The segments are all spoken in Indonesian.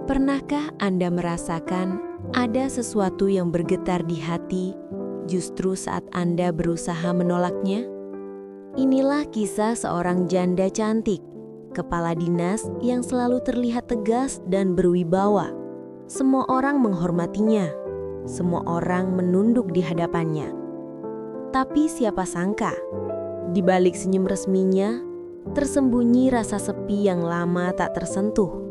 Pernahkah Anda merasakan ada sesuatu yang bergetar di hati justru saat Anda berusaha menolaknya? Inilah kisah seorang janda cantik, kepala dinas yang selalu terlihat tegas dan berwibawa. Semua orang menghormatinya, semua orang menunduk di hadapannya. Tapi siapa sangka, di balik senyum resminya, tersembunyi rasa sepi yang lama tak tersentuh.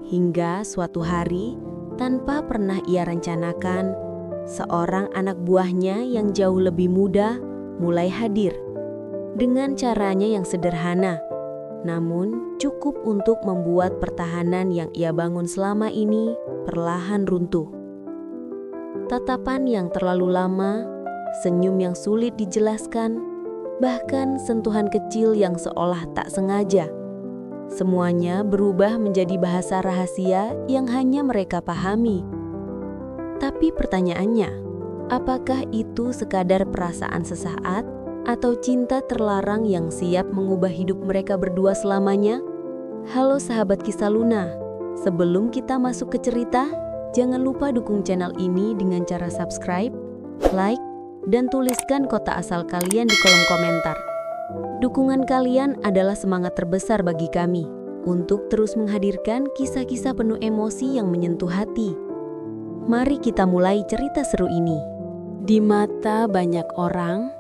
Hingga suatu hari, tanpa pernah ia rencanakan, seorang anak buahnya yang jauh lebih muda mulai hadir. Dengan caranya yang sederhana, namun cukup untuk membuat pertahanan yang ia bangun selama ini perlahan runtuh. Tatapan yang terlalu lama, senyum yang sulit dijelaskan, bahkan sentuhan kecil yang seolah tak sengaja. Semuanya berubah menjadi bahasa rahasia yang hanya mereka pahami. Tapi pertanyaannya, apakah itu sekadar perasaan sesaat atau cinta terlarang yang siap mengubah hidup mereka berdua selamanya? Halo sahabat Kisah Luna, sebelum kita masuk ke cerita, jangan lupa dukung channel ini dengan cara subscribe, like, dan tuliskan kota asal kalian di kolom komentar. Dukungan kalian adalah semangat terbesar bagi kami untuk terus menghadirkan kisah-kisah penuh emosi yang menyentuh hati. Mari kita mulai cerita seru ini. Di mata banyak orang,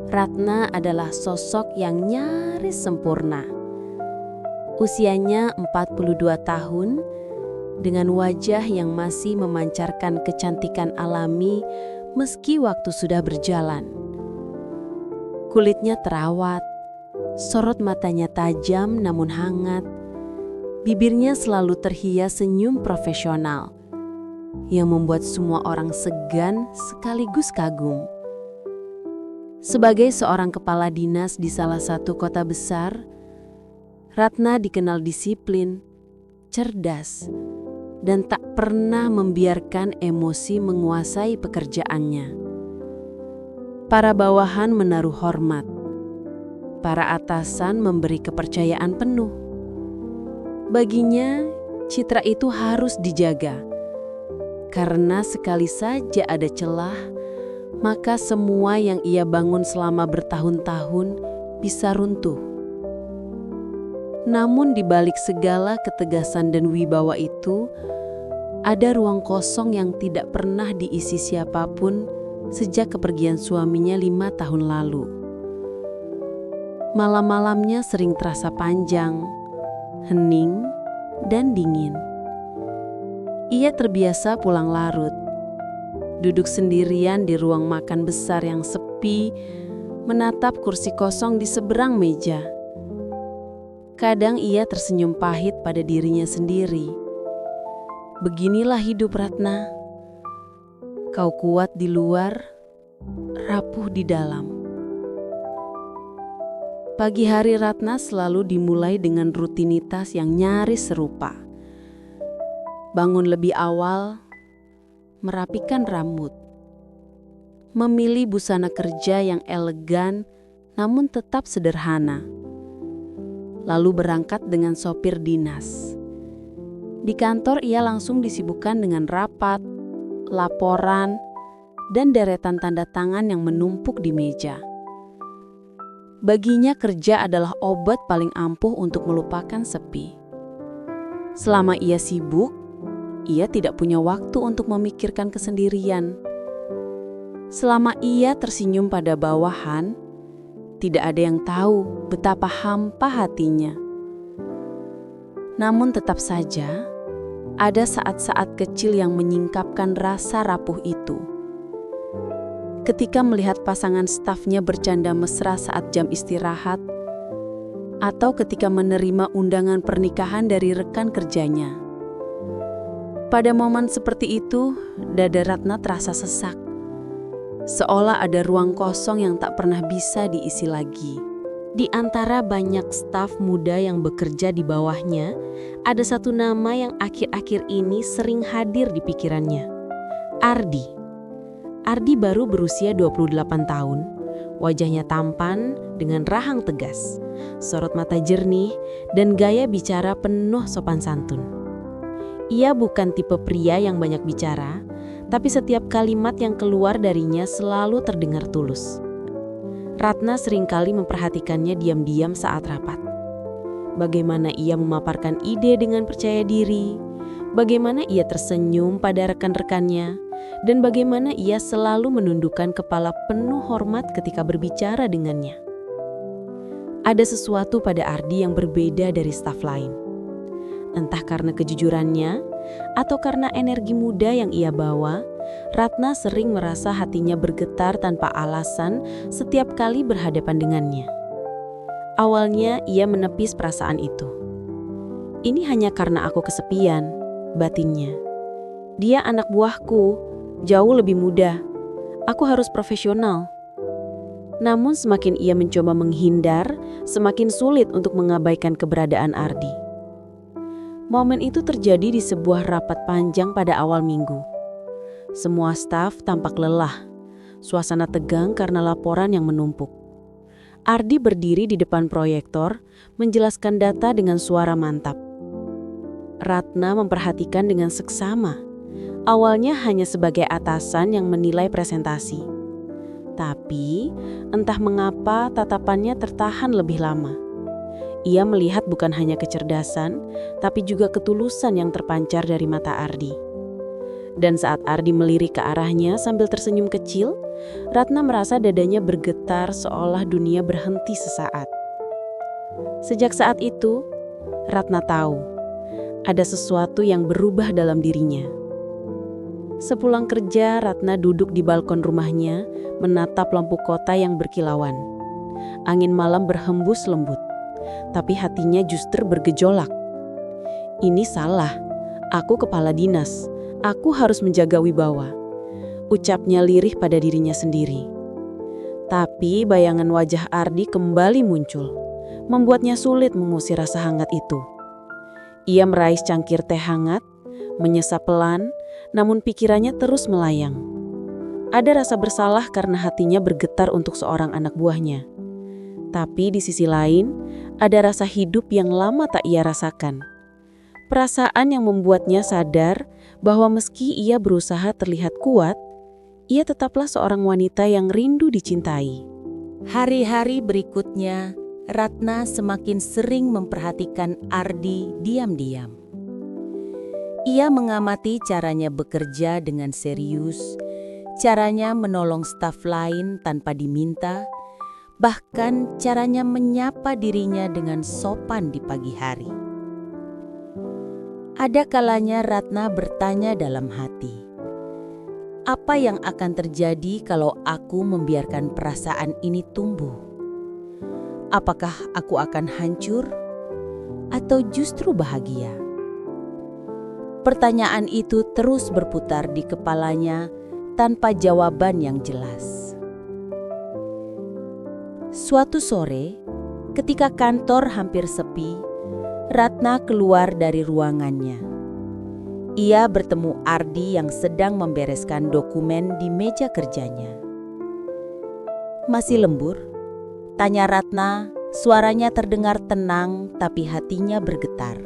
Ratna adalah sosok yang nyaris sempurna. Usianya 42 tahun, dengan wajah yang masih memancarkan kecantikan alami meski waktu sudah berjalan. Kulitnya terawat, sorot matanya tajam namun hangat. Bibirnya selalu terhias senyum profesional yang membuat semua orang segan sekaligus kagum. Sebagai seorang kepala dinas di salah satu kota besar, Ratna dikenal disiplin, cerdas, dan tak pernah membiarkan emosi menguasai pekerjaannya. Para bawahan menaruh hormat, para atasan memberi kepercayaan penuh. Baginya, citra itu harus dijaga. Karena sekali saja ada celah, maka semua yang ia bangun selama bertahun-tahun bisa runtuh. Namun di balik segala ketegasan dan wibawa itu, ada ruang kosong yang tidak pernah diisi siapapun sejak kepergian suaminya 5 tahun lalu. Malam-malamnya sering terasa panjang, hening, dan dingin. Ia terbiasa pulang larut, duduk sendirian di ruang makan besar yang sepi, menatap kursi kosong di seberang meja. Kadang ia tersenyum pahit pada dirinya sendiri. Beginilah hidup Ratna. Kau kuat di luar, rapuh di dalam. Pagi hari Ratna selalu dimulai dengan rutinitas yang nyaris serupa. Bangun lebih awal, merapikan rambut, memilih busana kerja yang elegan namun tetap sederhana, lalu berangkat dengan sopir dinas. Di kantor ia langsung disibukkan dengan rapat, laporan, dan deretan tanda tangan yang menumpuk di meja. Baginya kerja adalah obat paling ampuh untuk melupakan sepi. Selama ia sibuk, ia tidak punya waktu untuk memikirkan kesendirian. Selama ia tersenyum pada bawahan, tidak ada yang tahu betapa hampa hatinya. Namun tetap saja, ada saat-saat kecil yang menyingkapkan rasa rapuh itu. Ketika melihat pasangan stafnya bercanda mesra saat jam istirahat, atau ketika menerima undangan pernikahan dari rekan kerjanya. Pada momen seperti itu, dada Ratna terasa sesak. Seolah ada ruang kosong yang tak pernah bisa diisi lagi. Di antara banyak staf muda yang bekerja di bawahnya, ada satu nama yang akhir-akhir ini sering hadir di pikirannya. Ardi. Ardi baru berusia 28 tahun. Wajahnya tampan dengan rahang tegas, sorot mata jernih, dan gaya bicara penuh sopan santun. Ia bukan tipe pria yang banyak bicara, tapi setiap kalimat yang keluar darinya selalu terdengar tulus. Ratna seringkali memperhatikannya diam-diam saat rapat. Bagaimana ia memaparkan ide dengan percaya diri, bagaimana ia tersenyum pada rekan-rekannya, dan bagaimana ia selalu menundukkan kepala penuh hormat ketika berbicara dengannya. Ada sesuatu pada Ardi yang berbeda dari staf lain. Entah karena kejujurannya atau karena energi muda yang ia bawa, Ratna sering merasa hatinya bergetar tanpa alasan setiap kali berhadapan dengannya. Awalnya ia menepis perasaan itu. Ini hanya karena aku kesepian, batinnya. Dia anak buahku, jauh lebih muda. Aku harus profesional. Namun semakin ia mencoba menghindar, semakin sulit untuk mengabaikan keberadaan Ardi. Momen itu terjadi di sebuah rapat panjang pada awal minggu. Semua staf tampak lelah, suasana tegang karena laporan yang menumpuk. Ardi berdiri di depan proyektor, menjelaskan data dengan suara mantap. Ratna memperhatikan dengan seksama. Awalnya hanya sebagai atasan yang menilai presentasi. Tapi, entah mengapa tatapannya tertahan lebih lama. Ia melihat bukan hanya kecerdasan, tapi juga ketulusan yang terpancar dari mata Ardi. Dan saat Ardi melirik ke arahnya sambil tersenyum kecil, Ratna merasa dadanya bergetar seolah dunia berhenti sesaat. Sejak saat itu, Ratna tahu ada sesuatu yang berubah dalam dirinya. Sepulang kerja, Ratna duduk di balkon rumahnya, menatap lampu kota yang berkilauan. Angin malam berhembus lembut, tapi hatinya justru bergejolak. Ini salah, aku kepala dinas, aku harus menjaga wibawa, ucapnya lirih pada dirinya sendiri. Tapi bayangan wajah Ardi kembali muncul, membuatnya sulit mengusir rasa hangat itu. Ia meraih cangkir teh hangat, menyesap pelan, namun pikirannya terus melayang. Ada rasa bersalah karena hatinya bergetar untuk seorang anak buahnya. Tapi di sisi lain, ada rasa hidup yang lama tak ia rasakan. Perasaan yang membuatnya sadar bahwa meski ia berusaha terlihat kuat, ia tetaplah seorang wanita yang rindu dicintai. Hari-hari berikutnya, Ratna semakin sering memperhatikan Ardi diam-diam. Ia mengamati caranya bekerja dengan serius, caranya menolong staf lain tanpa diminta, bahkan caranya menyapa dirinya dengan sopan di pagi hari. Ada kalanya Ratna bertanya dalam hati, apa yang akan terjadi kalau aku membiarkan perasaan ini tumbuh? Apakah aku akan hancur atau justru bahagia? Pertanyaan itu terus berputar di kepalanya tanpa jawaban yang jelas. Suatu sore, ketika kantor hampir sepi, Ratna keluar dari ruangannya. Ia bertemu Ardi yang sedang membereskan dokumen di meja kerjanya. "Masih lembur?" tanya Ratna, suaranya terdengar tenang tapi hatinya bergetar.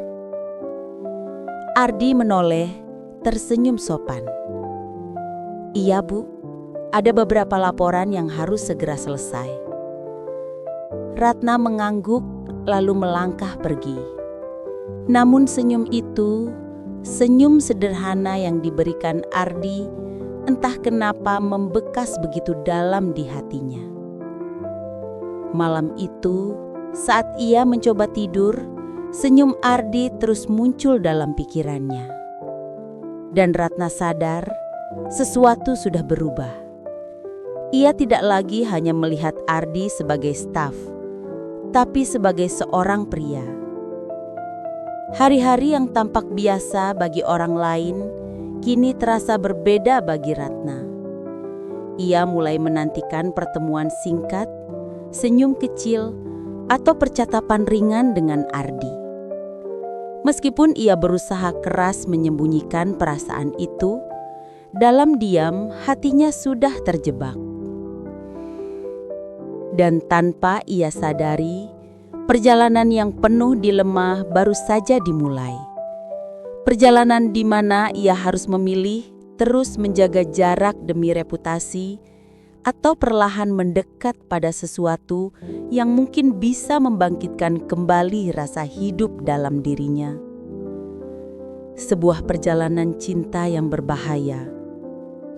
Ardi menoleh, tersenyum sopan. "Iya, Bu. Ada beberapa laporan yang harus segera selesai." Ratna mengangguk lalu melangkah pergi. Namun senyum itu, senyum sederhana yang diberikan Ardi, entah kenapa membekas begitu dalam di hatinya. Malam itu, saat ia mencoba tidur, senyum Ardi terus muncul dalam pikirannya. Dan Ratna sadar, sesuatu sudah berubah. Ia tidak lagi hanya melihat Ardi sebagai staf, tapi sebagai seorang pria. Hari-hari yang tampak biasa bagi orang lain, kini terasa berbeda bagi Ratna. Ia mulai menantikan pertemuan singkat, senyum kecil, atau percakapan ringan dengan Ardi. Meskipun ia berusaha keras menyembunyikan perasaan itu, dalam diam hatinya sudah terjebak. Dan tanpa ia sadari, perjalanan yang penuh dilema baru saja dimulai. Perjalanan di mana ia harus memilih terus menjaga jarak demi reputasi atau perlahan mendekat pada sesuatu yang mungkin bisa membangkitkan kembali rasa hidup dalam dirinya. Sebuah perjalanan cinta yang berbahaya,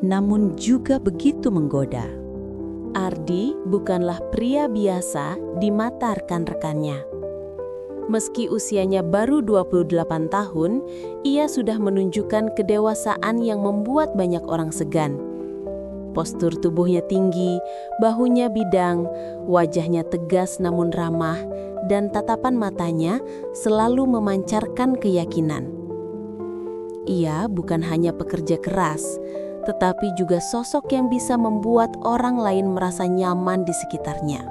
namun juga begitu menggoda. Ardi bukanlah pria biasa di mata rekan-rekannya. Meski usianya baru 28 tahun, ia sudah menunjukkan kedewasaan yang membuat banyak orang segan. Postur tubuhnya tinggi, bahunya bidang, wajahnya tegas namun ramah, dan tatapan matanya selalu memancarkan keyakinan. Ia bukan hanya pekerja keras, tetapi juga sosok yang bisa membuat orang lain merasa nyaman di sekitarnya.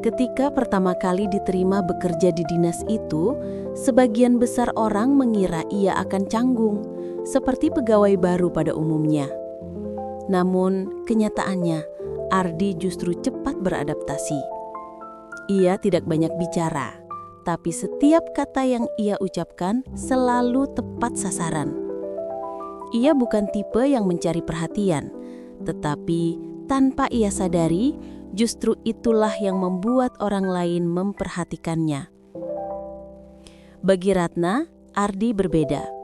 Ketika pertama kali diterima bekerja di dinas itu, sebagian besar orang mengira ia akan canggung, seperti pegawai baru pada umumnya. Namun, kenyataannya, Ardi justru cepat beradaptasi. Ia tidak banyak bicara, tapi setiap kata yang ia ucapkan selalu tepat sasaran. Ia bukan tipe yang mencari perhatian, tetapi tanpa ia sadari, justru itulah yang membuat orang lain memperhatikannya. Bagi Ratna, Ardi berbeda.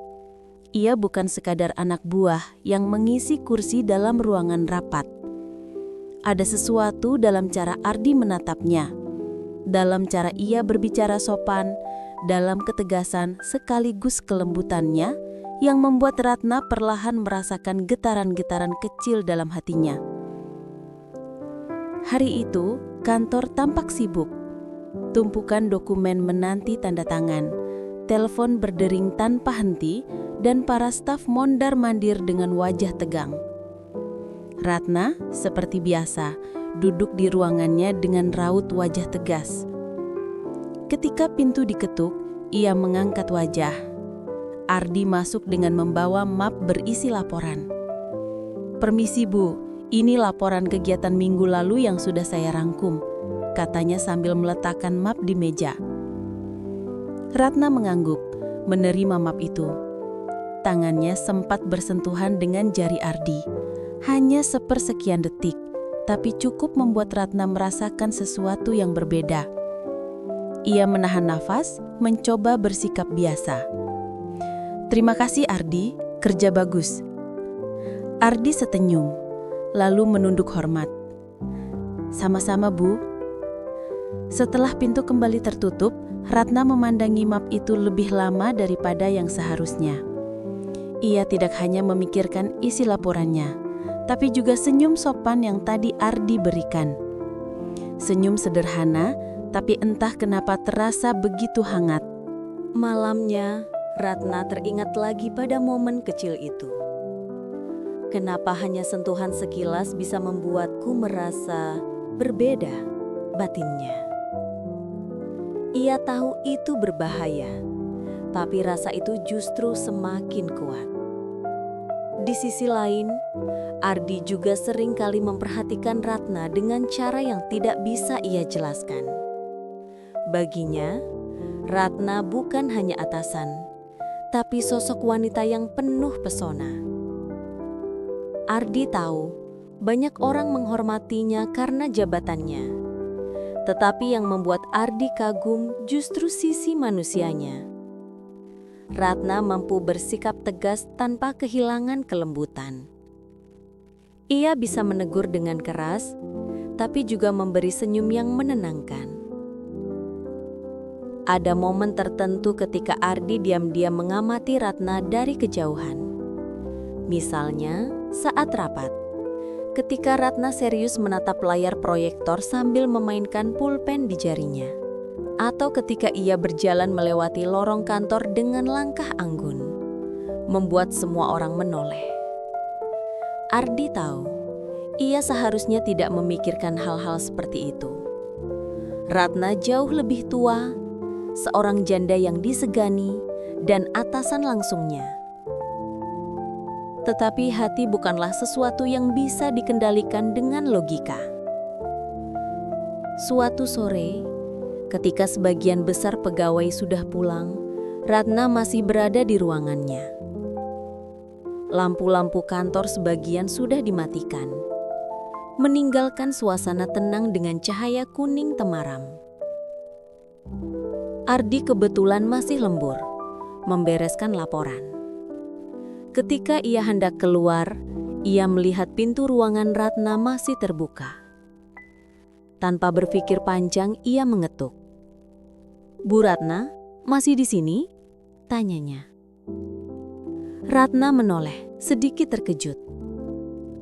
Ia bukan sekadar anak buah yang mengisi kursi dalam ruangan rapat. Ada sesuatu dalam cara Ardi menatapnya, dalam cara ia berbicara sopan, dalam ketegasan sekaligus kelembutannya yang membuat Ratna perlahan merasakan getaran-getaran kecil dalam hatinya. Hari itu, kantor tampak sibuk. Tumpukan dokumen menanti tanda tangan, telepon berdering tanpa henti, dan para staf mondar-mandir dengan wajah tegang. Ratna, seperti biasa, duduk di ruangannya dengan raut wajah tegas. Ketika pintu diketuk, ia mengangkat wajah. Ardi masuk dengan membawa map berisi laporan. "Permisi Bu, ini laporan kegiatan minggu lalu yang sudah saya rangkum," katanya sambil meletakkan map di meja. Ratna mengangguk, menerima map itu. Tangannya sempat bersentuhan dengan jari Ardi. Hanya sepersekian detik, tapi cukup membuat Ratna merasakan sesuatu yang berbeda. Ia menahan nafas, mencoba bersikap biasa. "Terima kasih Ardi, kerja bagus." Ardi setenyum, lalu menunduk hormat. "Sama-sama Bu." Setelah pintu kembali tertutup, Ratna memandangi map itu lebih lama daripada yang seharusnya. Ia tidak hanya memikirkan isi laporannya, tapi juga senyum sopan yang tadi Ardi berikan. Senyum sederhana, tapi entah kenapa terasa begitu hangat. Malamnya, Ratna teringat lagi pada momen kecil itu. "Kenapa hanya sentuhan sekilas bisa membuatku merasa berbeda?" batinnya. Ia tahu itu berbahaya, tapi rasa itu justru semakin kuat. Di sisi lain, Ardi juga sering kali memperhatikan Ratna dengan cara yang tidak bisa ia jelaskan. Baginya, Ratna bukan hanya atasan, tapi sosok wanita yang penuh pesona. Ardi tahu banyak orang menghormatinya karena jabatannya, tetapi yang membuat Ardi kagum justru sisi manusianya. Ratna mampu bersikap tegas tanpa kehilangan kelembutan. Ia bisa menegur dengan keras, tapi juga memberi senyum yang menenangkan. Ada momen tertentu ketika Ardi diam-diam mengamati Ratna dari kejauhan. Misalnya, saat rapat. Ketika Ratna serius menatap layar proyektor sambil memainkan pulpen di jarinya. Atau ketika ia berjalan melewati lorong kantor dengan langkah anggun. Membuat semua orang menoleh. Ardi tahu, ia seharusnya tidak memikirkan hal-hal seperti itu. Ratna jauh lebih tua, seorang janda yang disegani, dan atasan langsungnya. Tetapi hati bukanlah sesuatu yang bisa dikendalikan dengan logika. Suatu sore, ketika sebagian besar pegawai sudah pulang, Ratna masih berada di ruangannya. Lampu-lampu kantor sebagian sudah dimatikan, meninggalkan suasana tenang dengan cahaya kuning temaram. Ardi kebetulan masih lembur, membereskan laporan. Ketika ia hendak keluar, ia melihat pintu ruangan Ratna masih terbuka. Tanpa berpikir panjang, ia mengetuk. "Bu Ratna, masih di sini?" tanyanya. Ratna menoleh, sedikit terkejut.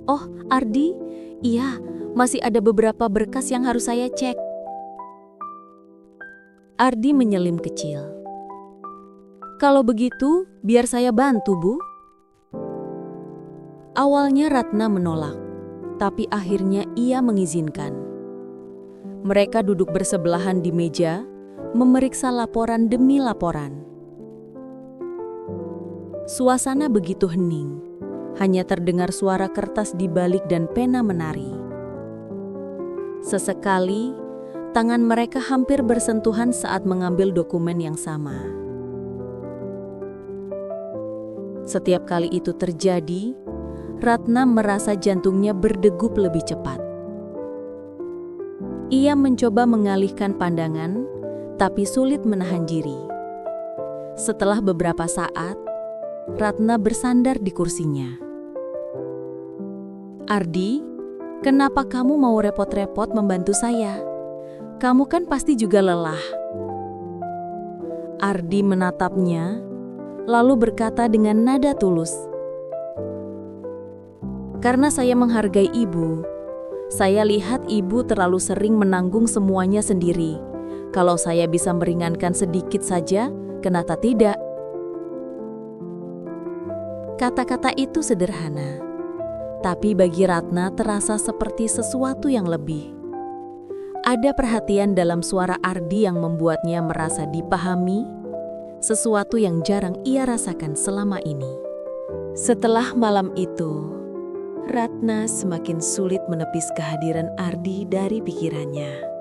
"Oh, Ardi, iya, masih ada beberapa berkas yang harus saya cek." Ardi menyelim kecil. "Kalau begitu, biar saya bantu, Bu." Awalnya Ratna menolak, tapi akhirnya ia mengizinkan. Mereka duduk bersebelahan di meja, memeriksa laporan demi laporan. Suasana begitu hening, hanya terdengar suara kertas dibalik dan pena menari. Sesekali, tangan mereka hampir bersentuhan saat mengambil dokumen yang sama. Setiap kali itu terjadi, Ratna merasa jantungnya berdegup lebih cepat. Ia mencoba mengalihkan pandangan, tapi sulit menahan diri. Setelah beberapa saat, Ratna bersandar di kursinya. "Ardi, kenapa kamu mau repot-repot membantu saya? Kamu kan pasti juga lelah." Ardi menatapnya, lalu berkata dengan nada tulus, "Karena saya menghargai ibu. Saya lihat ibu terlalu sering menanggung semuanya sendiri. Kalau saya bisa meringankan sedikit saja, kenapa tidak?" Kata-kata itu sederhana, tapi bagi Ratna terasa seperti sesuatu yang lebih. Ada perhatian dalam suara Ardi yang membuatnya merasa dipahami, sesuatu yang jarang ia rasakan selama ini. Setelah malam itu, Ratna semakin sulit menepis kehadiran Ardi dari pikirannya.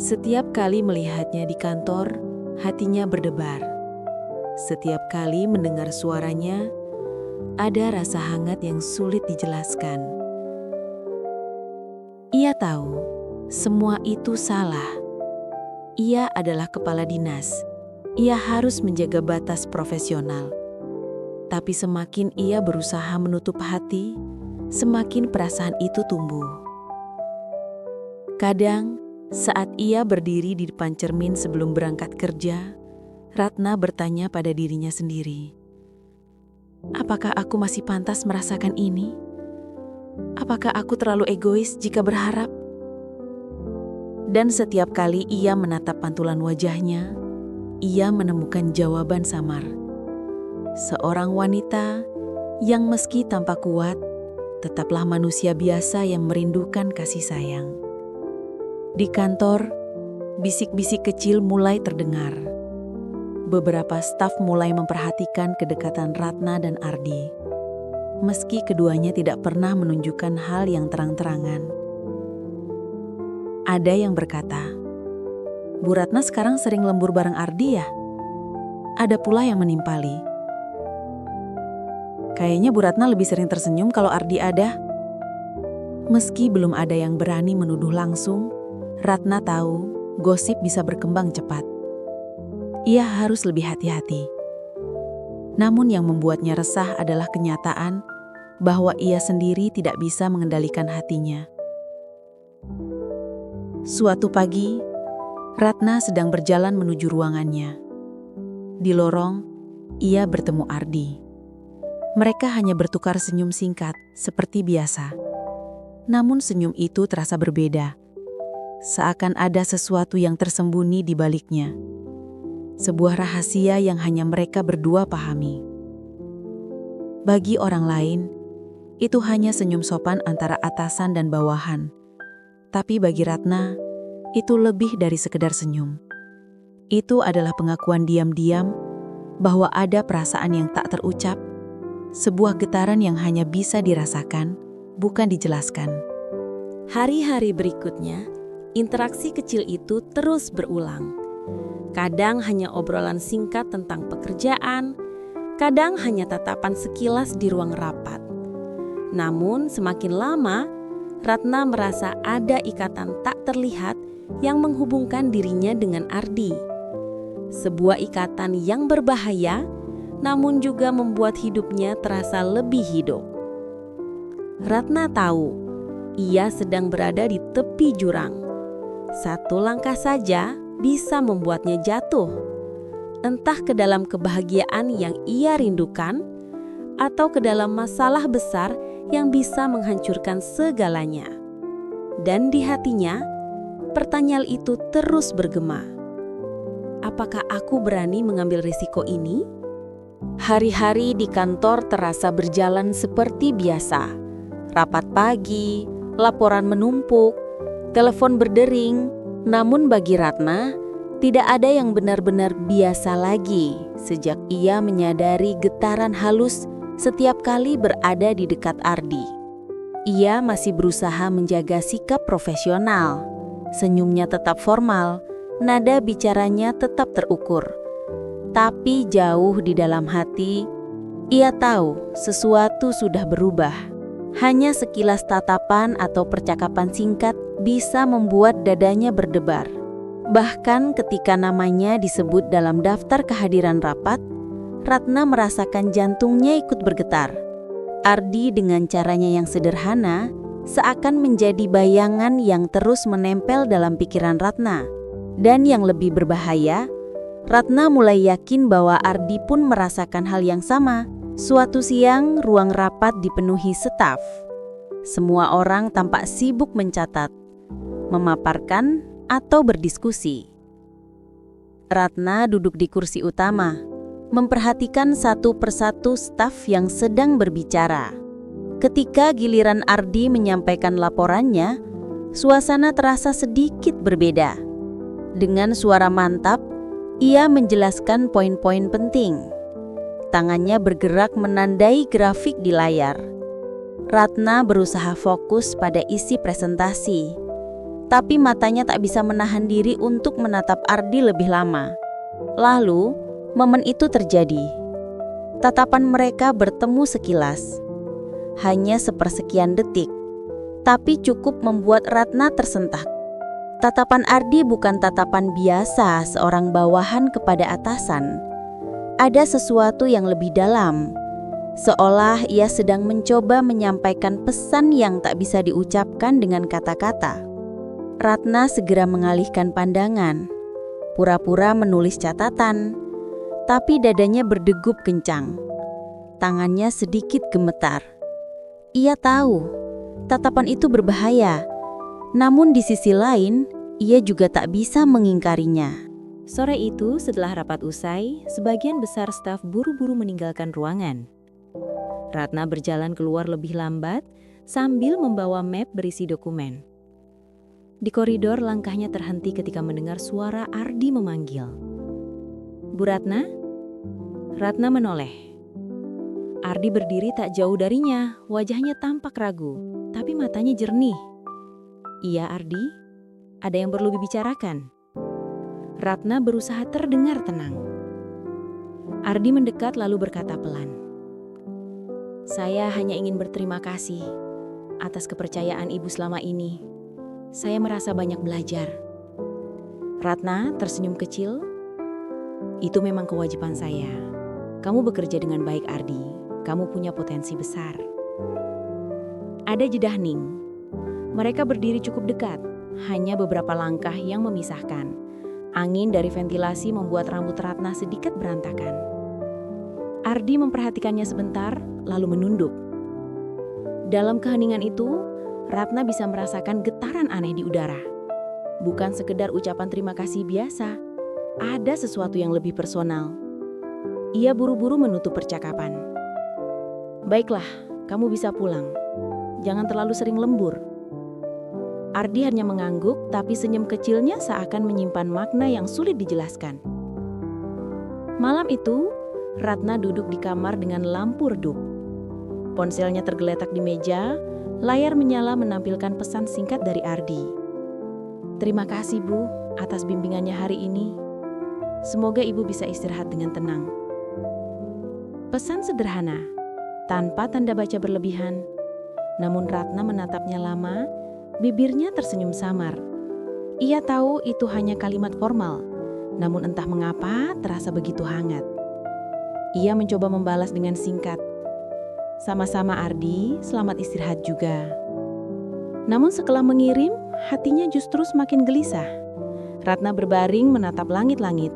Setiap kali melihatnya di kantor, hatinya berdebar. Setiap kali mendengar suaranya, ada rasa hangat yang sulit dijelaskan. Ia tahu, semua itu salah. Ia adalah kepala dinas. Ia harus menjaga batas profesional. Tapi semakin ia berusaha menutup hati, semakin perasaan itu tumbuh. Kadang, saat ia berdiri di depan cermin sebelum berangkat kerja, Ratna bertanya pada dirinya sendiri, "Apakah aku masih pantas merasakan ini? Apakah aku terlalu egois jika berharap?" Dan setiap kali ia menatap pantulan wajahnya, ia menemukan jawaban samar. Seorang wanita yang meski tampak kuat, tetaplah manusia biasa yang merindukan kasih sayang. Di kantor, bisik-bisik kecil mulai terdengar. Beberapa staf mulai memperhatikan kedekatan Ratna dan Ardi, meski keduanya tidak pernah menunjukkan hal yang terang-terangan. Ada yang berkata, "Bu Ratna sekarang sering lembur bareng Ardi ya?" Ada pula yang menimpali, "Kayaknya Bu Ratna lebih sering tersenyum kalau Ardi ada." Meski belum ada yang berani menuduh langsung, Ratna tahu gosip bisa berkembang cepat. Ia harus lebih hati-hati. Namun yang membuatnya resah adalah kenyataan bahwa ia sendiri tidak bisa mengendalikan hatinya. Suatu pagi, Ratna sedang berjalan menuju ruangannya. Di lorong, ia bertemu Ardi. Mereka hanya bertukar senyum singkat, seperti biasa. Namun senyum itu terasa berbeda. Seakan ada sesuatu yang tersembunyi di baliknya. Sebuah rahasia yang hanya mereka berdua pahami. Bagi orang lain, itu hanya senyum sopan antara atasan dan bawahan. Tapi bagi Ratna, itu lebih dari sekedar senyum. Itu adalah pengakuan diam-diam bahwa ada perasaan yang tak terucap, sebuah getaran yang hanya bisa dirasakan, bukan dijelaskan. Hari-hari berikutnya, interaksi kecil itu terus berulang. Kadang hanya obrolan singkat tentang pekerjaan, kadang hanya tatapan sekilas di ruang rapat. Namun semakin lama, Ratna merasa ada ikatan tak terlihat yang menghubungkan dirinya dengan Ardi. Sebuah ikatan yang berbahaya, namun juga membuat hidupnya terasa lebih hidup. Ratna tahu, ia sedang berada di tepi jurang. Satu langkah saja bisa membuatnya jatuh, entah ke dalam kebahagiaan yang ia rindukan, atau ke dalam masalah besar yang bisa menghancurkan segalanya. Dan di hatinya, pertanyaan itu terus bergema. Apakah aku berani mengambil risiko ini? Hari-hari di kantor terasa berjalan seperti biasa. Rapat pagi, laporan menumpuk, telepon berdering. Namun bagi Ratna, tidak ada yang benar-benar biasa lagi sejak ia menyadari getaran halus setiap kali berada di dekat Ardi. Ia masih berusaha menjaga sikap profesional. Senyumnya tetap formal, nada bicaranya tetap terukur. Tapi jauh di dalam hati, ia tahu sesuatu sudah berubah. Hanya sekilas tatapan atau percakapan singkat bisa membuat dadanya berdebar. Bahkan ketika namanya disebut dalam daftar kehadiran rapat, Ratna merasakan jantungnya ikut bergetar. Ardi dengan caranya yang sederhana seakan menjadi bayangan yang terus menempel dalam pikiran Ratna. Dan yang lebih berbahaya, Ratna mulai yakin bahwa Ardi pun merasakan hal yang sama. Suatu siang, ruang rapat dipenuhi staf. Semua orang tampak sibuk mencatat, memaparkan, atau berdiskusi. Ratna duduk di kursi utama, memperhatikan satu persatu staf yang sedang berbicara. Ketika giliran Ardi menyampaikan laporannya, suasana terasa sedikit berbeda. Dengan suara mantap, ia menjelaskan poin-poin penting. Tangannya bergerak menandai grafik di layar. Ratna berusaha fokus pada isi presentasi, tapi matanya tak bisa menahan diri untuk menatap Ardi lebih lama. Lalu, momen itu terjadi. Tatapan mereka bertemu sekilas. Hanya sepersekian detik, tapi cukup membuat Ratna tersentak. Tatapan Ardi bukan tatapan biasa seorang bawahan kepada atasan. Ada sesuatu yang lebih dalam, seolah ia sedang mencoba menyampaikan pesan yang tak bisa diucapkan dengan kata-kata. Ratna segera mengalihkan pandangan, pura-pura menulis catatan, tapi dadanya berdegup kencang. Tangannya sedikit gemetar. Ia tahu, tatapan itu berbahaya, namun di sisi lain, ia juga tak bisa mengingkarinya. Sore itu, setelah rapat usai, sebagian besar staf buru-buru meninggalkan ruangan. Ratna berjalan keluar lebih lambat sambil membawa map berisi dokumen. Di koridor, langkahnya terhenti ketika mendengar suara Ardi memanggil. "Bu Ratna?" Ratna menoleh. Ardi berdiri tak jauh darinya, wajahnya tampak ragu, tapi matanya jernih. "Iya Ardi, ada yang perlu dibicarakan?" Ratna berusaha terdengar tenang. Ardi mendekat lalu berkata pelan, "Saya hanya ingin berterima kasih atas kepercayaan Ibu selama ini. Saya merasa banyak belajar." Ratna tersenyum kecil. "Itu memang kewajiban saya. Kamu bekerja dengan baik Ardi. Kamu punya potensi besar." Ada jeda hening. Mereka berdiri cukup dekat, hanya beberapa langkah yang memisahkan. Angin dari ventilasi membuat rambut Ratna sedikit berantakan. Ardi memperhatikannya sebentar, lalu menunduk. Dalam keheningan itu, Ratna bisa merasakan getaran aneh di udara. Bukan sekedar ucapan terima kasih biasa, ada sesuatu yang lebih personal. Ia buru-buru menutup percakapan. "Baiklah, kamu bisa pulang. Jangan terlalu sering lembur." Ardi hanya mengangguk, tapi senyum kecilnya seakan menyimpan makna yang sulit dijelaskan. Malam itu, Ratna duduk di kamar dengan lampu redup. Ponselnya tergeletak di meja, layar menyala menampilkan pesan singkat dari Ardi. "Terima kasih Bu, atas bimbingannya hari ini. Semoga ibu bisa istirahat dengan tenang. Pesan sederhana, tanpa tanda baca berlebihan. Namun Ratna menatapnya lama, bibirnya tersenyum samar. Ia tahu itu hanya kalimat formal, namun entah mengapa terasa begitu hangat. Ia mencoba membalas dengan singkat. Sama-sama Ardi, selamat istirahat juga. Namun setelah mengirim, hatinya justru semakin gelisah. Ratna berbaring menatap langit-langit.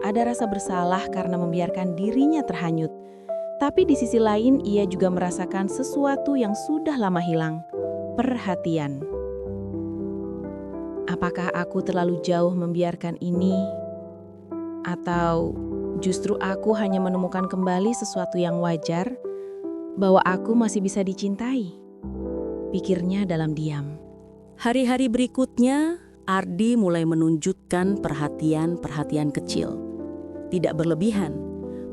Ada rasa bersalah karena membiarkan dirinya terhanyut. Tapi di sisi lain ia juga merasakan sesuatu yang sudah lama hilang. Perhatian. Apakah aku terlalu jauh membiarkan ini? Atau justru aku hanya menemukan kembali sesuatu yang wajar, bahwa aku masih bisa dicintai? Pikirnya dalam diam. Hari-hari berikutnya, Ardi mulai menunjukkan perhatian-perhatian kecil. Tidak berlebihan,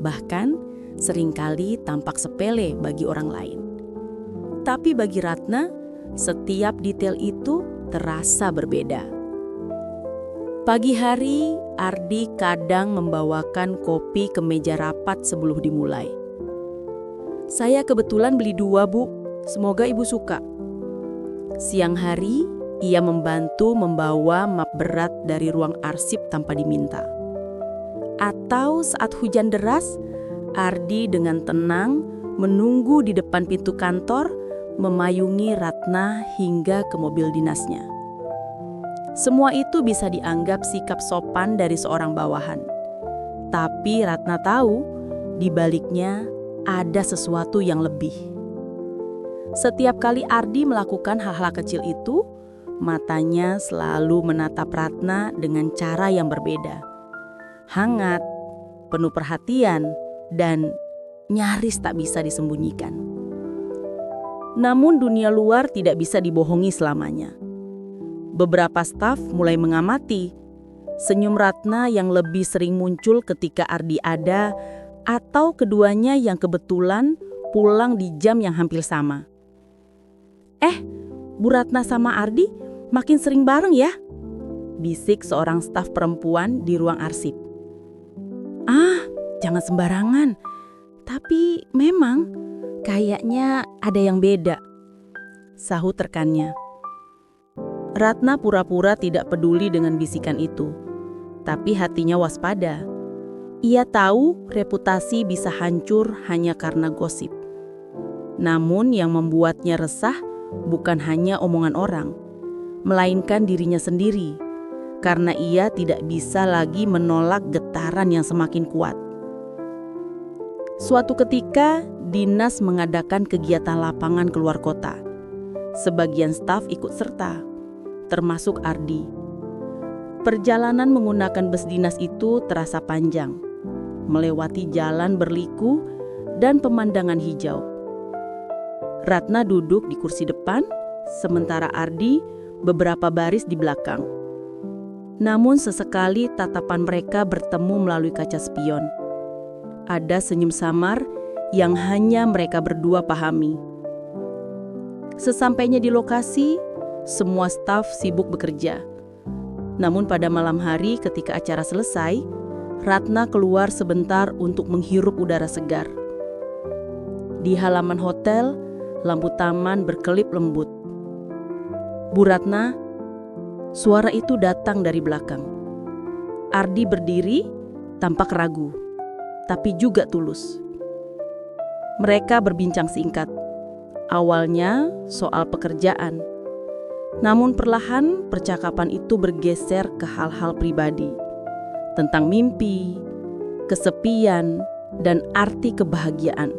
bahkan seringkali tampak sepele bagi orang lain. Tapi bagi Ratna, setiap detail itu terasa berbeda. Pagi hari, Ardi kadang membawakan kopi ke meja rapat sebelum dimulai. Saya kebetulan beli 2, Bu. Semoga Ibu suka. Siang hari, ia membantu membawa map berat dari ruang arsip tanpa diminta. Atau saat hujan deras, Ardi dengan tenang menunggu di depan pintu kantor, memayungi Ratna hingga ke mobil dinasnya. Semua itu bisa dianggap sikap sopan dari seorang bawahan. Tapi Ratna tahu, di baliknya ada sesuatu yang lebih. Setiap kali Ardi melakukan hal-hal kecil itu, matanya selalu menatap Ratna dengan cara yang berbeda. Hangat, penuh perhatian, dan nyaris tak bisa disembunyikan. Namun dunia luar tidak bisa dibohongi selamanya. Beberapa staf mulai mengamati senyum Ratna yang lebih sering muncul ketika Ardi ada, atau keduanya yang kebetulan pulang di jam yang hampir sama. Bu Ratna sama Ardi makin sering bareng ya? Bisik seorang staf perempuan di ruang arsip. Jangan sembarangan. Tapi memang kayaknya ada yang beda, sahut rekannya. Ratna pura-pura tidak peduli dengan bisikan itu, tapi hatinya waspada. Ia tahu reputasi bisa hancur hanya karena gosip. Namun yang membuatnya resah bukan hanya omongan orang, melainkan dirinya sendiri, karena ia tidak bisa lagi menolak getaran yang semakin kuat. Suatu ketika, dinas mengadakan kegiatan lapangan keluar kota. Sebagian staf ikut serta, termasuk Ardi. Perjalanan menggunakan bus dinas itu terasa panjang, melewati jalan berliku dan pemandangan hijau. Ratna duduk di kursi depan, sementara Ardi beberapa baris di belakang. Namun sesekali tatapan mereka bertemu melalui kaca spion. Ada senyum samar yang hanya mereka berdua pahami. Sesampainya di lokasi, semua staf sibuk bekerja. Namun pada malam hari ketika acara selesai, Ratna keluar sebentar untuk menghirup udara segar. Di halaman hotel, lampu taman berkelip lembut. Bu Ratna, suara itu datang dari belakang. Ardi berdiri, tampak ragu, tapi juga tulus. Mereka berbincang singkat. Awalnya soal pekerjaan. Namun perlahan percakapan itu bergeser ke hal-hal pribadi. Tentang mimpi, kesepian, dan arti kebahagiaan.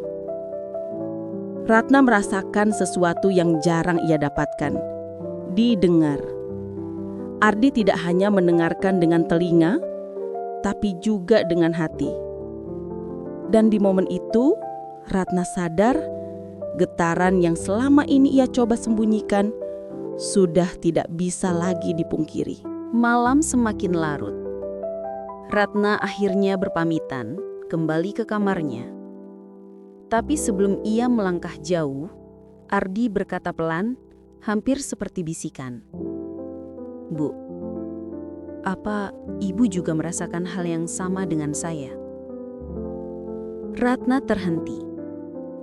Ratna merasakan sesuatu yang jarang ia dapatkan. Didengar. Ardi tidak hanya mendengarkan dengan telinga, tapi juga dengan hati. Dan di momen itu, Ratna sadar getaran yang selama ini ia coba sembunyikan sudah tidak bisa lagi dipungkiri. Malam semakin larut. Ratna akhirnya berpamitan kembali ke kamarnya. Tapi sebelum ia melangkah jauh, Ardi berkata pelan, hampir seperti bisikan. Bu, Apa ibu juga merasakan hal yang sama dengan saya? Ratna terhenti.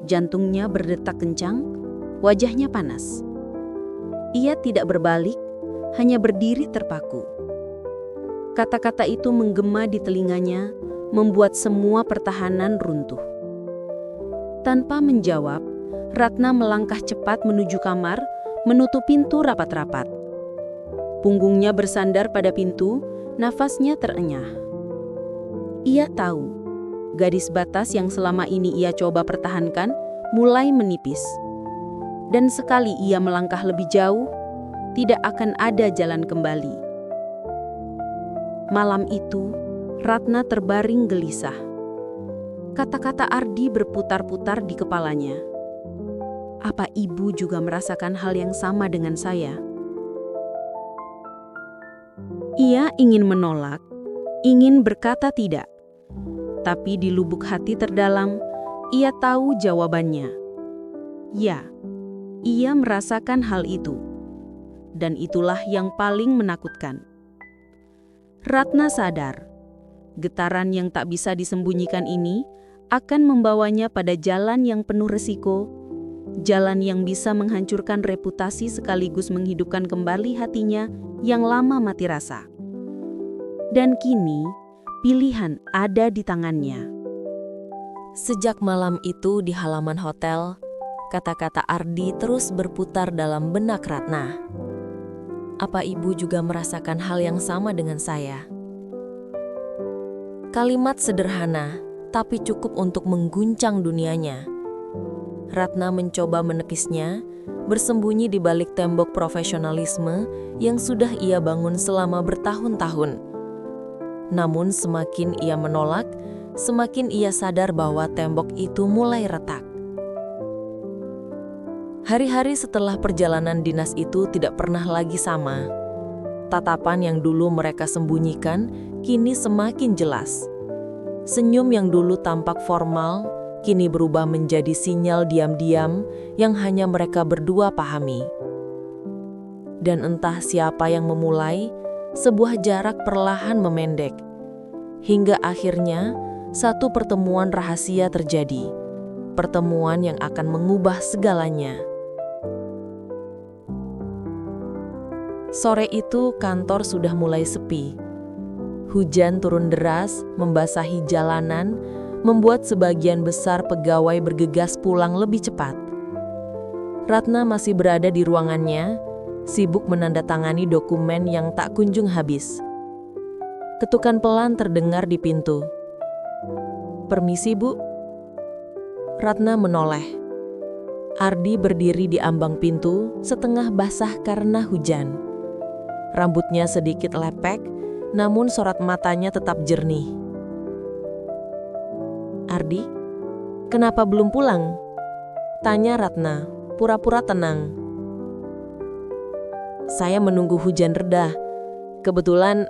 Jantungnya berdetak kencang, wajahnya panas. Ia tidak berbalik, hanya berdiri terpaku. Kata-kata itu menggema di telinganya, membuat semua pertahanan runtuh. Tanpa menjawab, Ratna melangkah cepat menuju kamar, menutup pintu rapat-rapat. Punggungnya bersandar pada pintu, nafasnya terenyah. Ia tahu, garis batas yang selama ini ia coba pertahankan mulai menipis. Dan sekali ia melangkah lebih jauh, tidak akan ada jalan kembali. Malam itu, Ratna terbaring gelisah. Kata-kata Ardi berputar-putar di kepalanya. Apa ibu juga merasakan hal yang sama dengan saya? Ia ingin menolak, ingin berkata tidak. Tapi di lubuk hati terdalam, ia tahu jawabannya. Ya, ia merasakan hal itu. Dan itulah yang paling menakutkan. Ratna sadar, getaran yang tak bisa disembunyikan ini akan membawanya pada jalan yang penuh resiko, jalan yang bisa menghancurkan reputasi sekaligus menghidupkan kembali hatinya yang lama mati rasa. Dan kini, pilihan ada di tangannya. Sejak malam itu di halaman hotel, kata-kata Ardi terus berputar dalam benak Ratna. Apa ibu juga merasakan hal yang sama dengan saya? Kalimat sederhana, tapi cukup untuk mengguncang dunianya. Ratna mencoba menekisnya, bersembunyi di balik tembok profesionalisme yang sudah ia bangun selama bertahun-tahun. Namun semakin ia menolak, semakin ia sadar bahwa tembok itu mulai retak. Hari-hari setelah perjalanan dinas itu tidak pernah lagi sama. Tatapan yang dulu mereka sembunyikan kini semakin jelas. Senyum yang dulu tampak formal kini berubah menjadi sinyal diam-diam yang hanya mereka berdua pahami. Dan entah siapa yang memulai, sebuah jarak perlahan memendek. Hingga akhirnya, satu pertemuan rahasia terjadi. Pertemuan yang akan mengubah segalanya. Sore itu kantor sudah mulai sepi. Hujan turun deras, membasahi jalanan, membuat sebagian besar pegawai bergegas pulang lebih cepat. Ratna masih berada di ruangannya, sibuk menandatangani dokumen yang tak kunjung habis. Ketukan pelan terdengar di pintu. "Permisi, Bu." Ratna menoleh. Ardi berdiri di ambang pintu, setengah basah karena hujan. Rambutnya sedikit lepek, namun sorot matanya tetap jernih. "Ardi, kenapa belum pulang?" tanya Ratna, pura-pura tenang. "Saya menunggu hujan reda. Kebetulan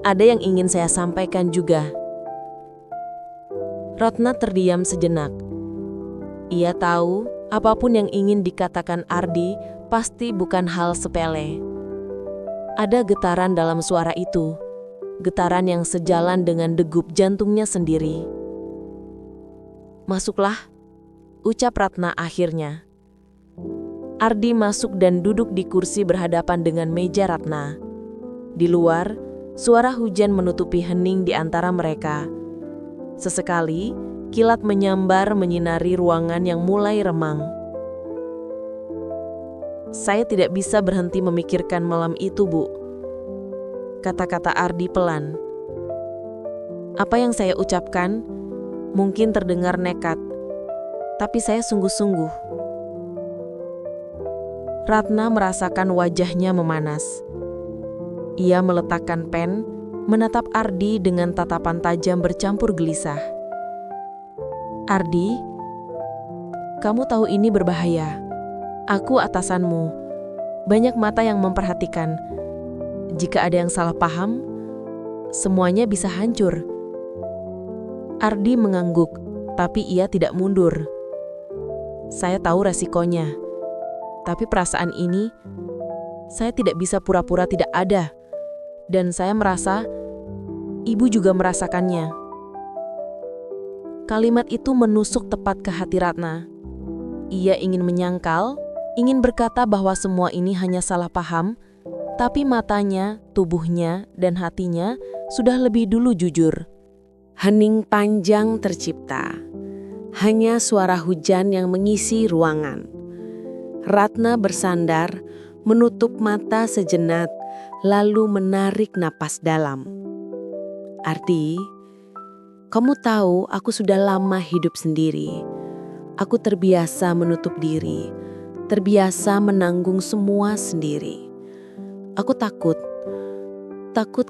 ada yang ingin saya sampaikan juga." Ratna terdiam sejenak. Ia tahu apapun yang ingin dikatakan Ardi pasti bukan hal sepele. Ada getaran dalam suara itu, getaran yang sejalan dengan degup jantungnya sendiri. "Masuklah," ucap Ratna akhirnya. Ardi masuk dan duduk di kursi berhadapan dengan meja Ratna. Di luar, suara hujan menutupi hening di antara mereka. Sesekali, kilat menyambar menyinari ruangan yang mulai remang. "Saya tidak bisa berhenti memikirkan malam itu, Bu," kata-kata Ardi pelan. "Apa yang saya ucapkan mungkin terdengar nekat, tapi saya sungguh-sungguh." Ratna merasakan wajahnya memanas. Ia meletakkan pen, menatap Ardi dengan tatapan tajam bercampur gelisah. "Ardi, kamu tahu ini berbahaya. Aku atasanmu. Banyak mata yang memperhatikan. Jika ada yang salah paham, semuanya bisa hancur." Ardi mengangguk, tapi ia tidak mundur. "Saya tahu resikonya. Tapi perasaan ini, saya tidak bisa pura-pura tidak ada. Dan saya merasa ibu juga merasakannya. Kalimat itu menusuk tepat ke hati Ratna. Ia ingin menyangkal, ingin berkata bahwa semua ini hanya salah paham, tapi matanya, tubuhnya, dan hatinya sudah lebih dulu jujur. Hening panjang tercipta. Hanya suara hujan yang mengisi ruangan. Ratna bersandar, menutup mata sejenak, lalu menarik napas dalam. Ardi, kamu tahu aku sudah lama hidup sendiri. Aku terbiasa menutup diri, terbiasa menanggung semua sendiri. Aku takut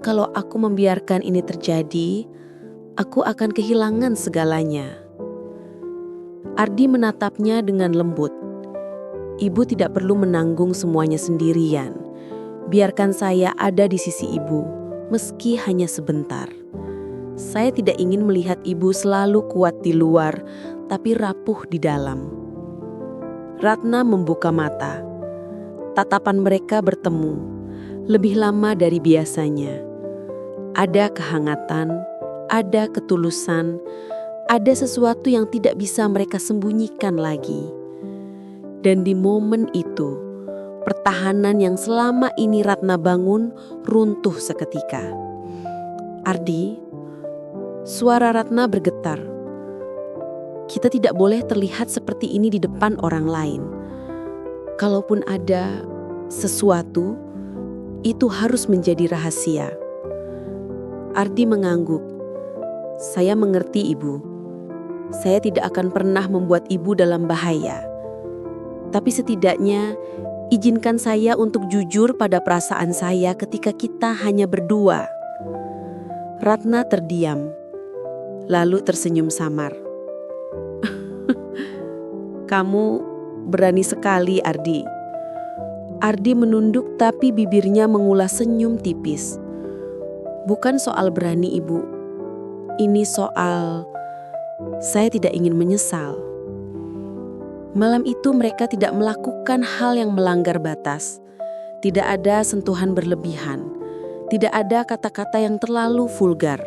kalau aku membiarkan ini terjadi, aku akan kehilangan segalanya. Ardi menatapnya dengan lembut. Ibu tidak perlu menanggung semuanya sendirian. Biarkan saya ada di sisi ibu, meski hanya sebentar. Saya tidak ingin melihat ibu selalu kuat di luar, tapi rapuh di dalam. Ratna membuka mata. Tatapan mereka bertemu, lebih lama dari biasanya. Ada kehangatan, ada ketulusan, ada sesuatu yang tidak bisa mereka sembunyikan lagi. Dan di momen itu, pertahanan yang selama ini Ratna bangun runtuh seketika. Ardi, suara Ratna bergetar. Kita tidak boleh terlihat seperti ini di depan orang lain. Kalaupun ada sesuatu, itu harus menjadi rahasia. Ardi mengangguk. Saya mengerti ibu. Saya tidak akan pernah membuat ibu dalam bahaya. Tapi setidaknya, izinkan saya untuk jujur pada perasaan saya ketika kita hanya berdua. Ratna terdiam, lalu tersenyum samar. Kamu berani sekali, Ardi. Ardi menunduk tapi bibirnya mengulas senyum tipis. Bukan soal berani, Ibu. Ini soal saya tidak ingin menyesal. Malam itu mereka tidak melakukan hal yang melanggar batas. Tidak ada sentuhan berlebihan. Tidak ada kata-kata yang terlalu vulgar.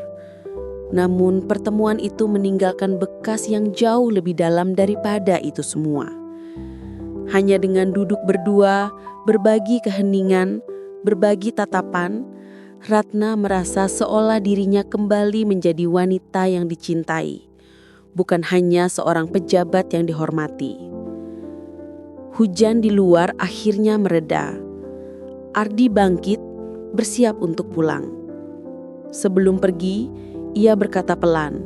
Namun pertemuan itu meninggalkan bekas yang jauh lebih dalam daripada itu semua. Hanya dengan duduk berdua, berbagi keheningan, berbagi tatapan, Ratna merasa seolah dirinya kembali menjadi wanita yang dicintai, bukan hanya seorang pejabat yang dihormati. Hujan di luar akhirnya mereda. Ardi bangkit, bersiap untuk pulang. Sebelum pergi, ia berkata pelan,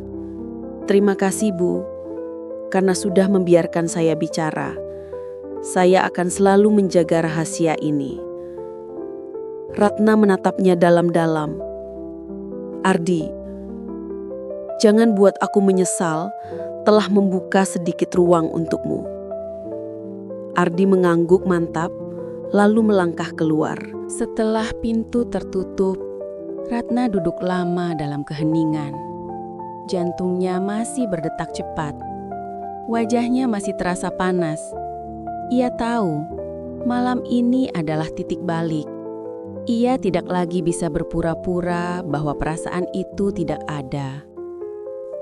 "Terima kasih, Bu, karena sudah membiarkan saya bicara. Saya akan selalu menjaga rahasia ini." Ratna menatapnya dalam-dalam. "Ardi, jangan buat aku menyesal telah membuka sedikit ruang untukmu." Ardi mengangguk mantap, lalu melangkah keluar. Setelah pintu tertutup, Ratna duduk lama dalam keheningan. Jantungnya masih berdetak cepat. Wajahnya masih terasa panas. Ia tahu, malam ini adalah titik balik. Ia tidak lagi bisa berpura-pura bahwa perasaan itu tidak ada.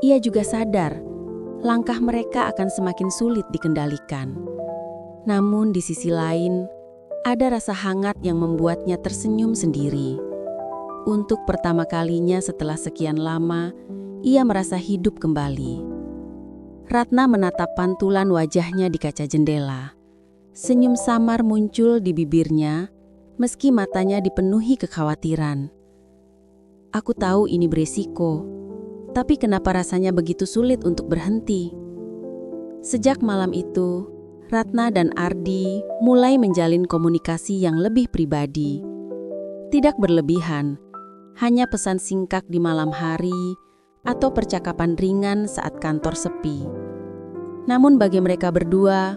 Ia juga sadar, langkah mereka akan semakin sulit dikendalikan. Namun di sisi lain, ada rasa hangat yang membuatnya tersenyum sendiri. Untuk pertama kalinya setelah sekian lama, ia merasa hidup kembali. Ratna menatap pantulan wajahnya di kaca jendela. Senyum samar muncul di bibirnya, meski matanya dipenuhi kekhawatiran. Aku tahu ini beresiko, tapi kenapa rasanya begitu sulit untuk berhenti? Sejak malam itu, Ratna dan Ardi mulai menjalin komunikasi yang lebih pribadi. Tidak berlebihan, hanya pesan singkat di malam hari atau percakapan ringan saat kantor sepi. Namun bagi mereka berdua,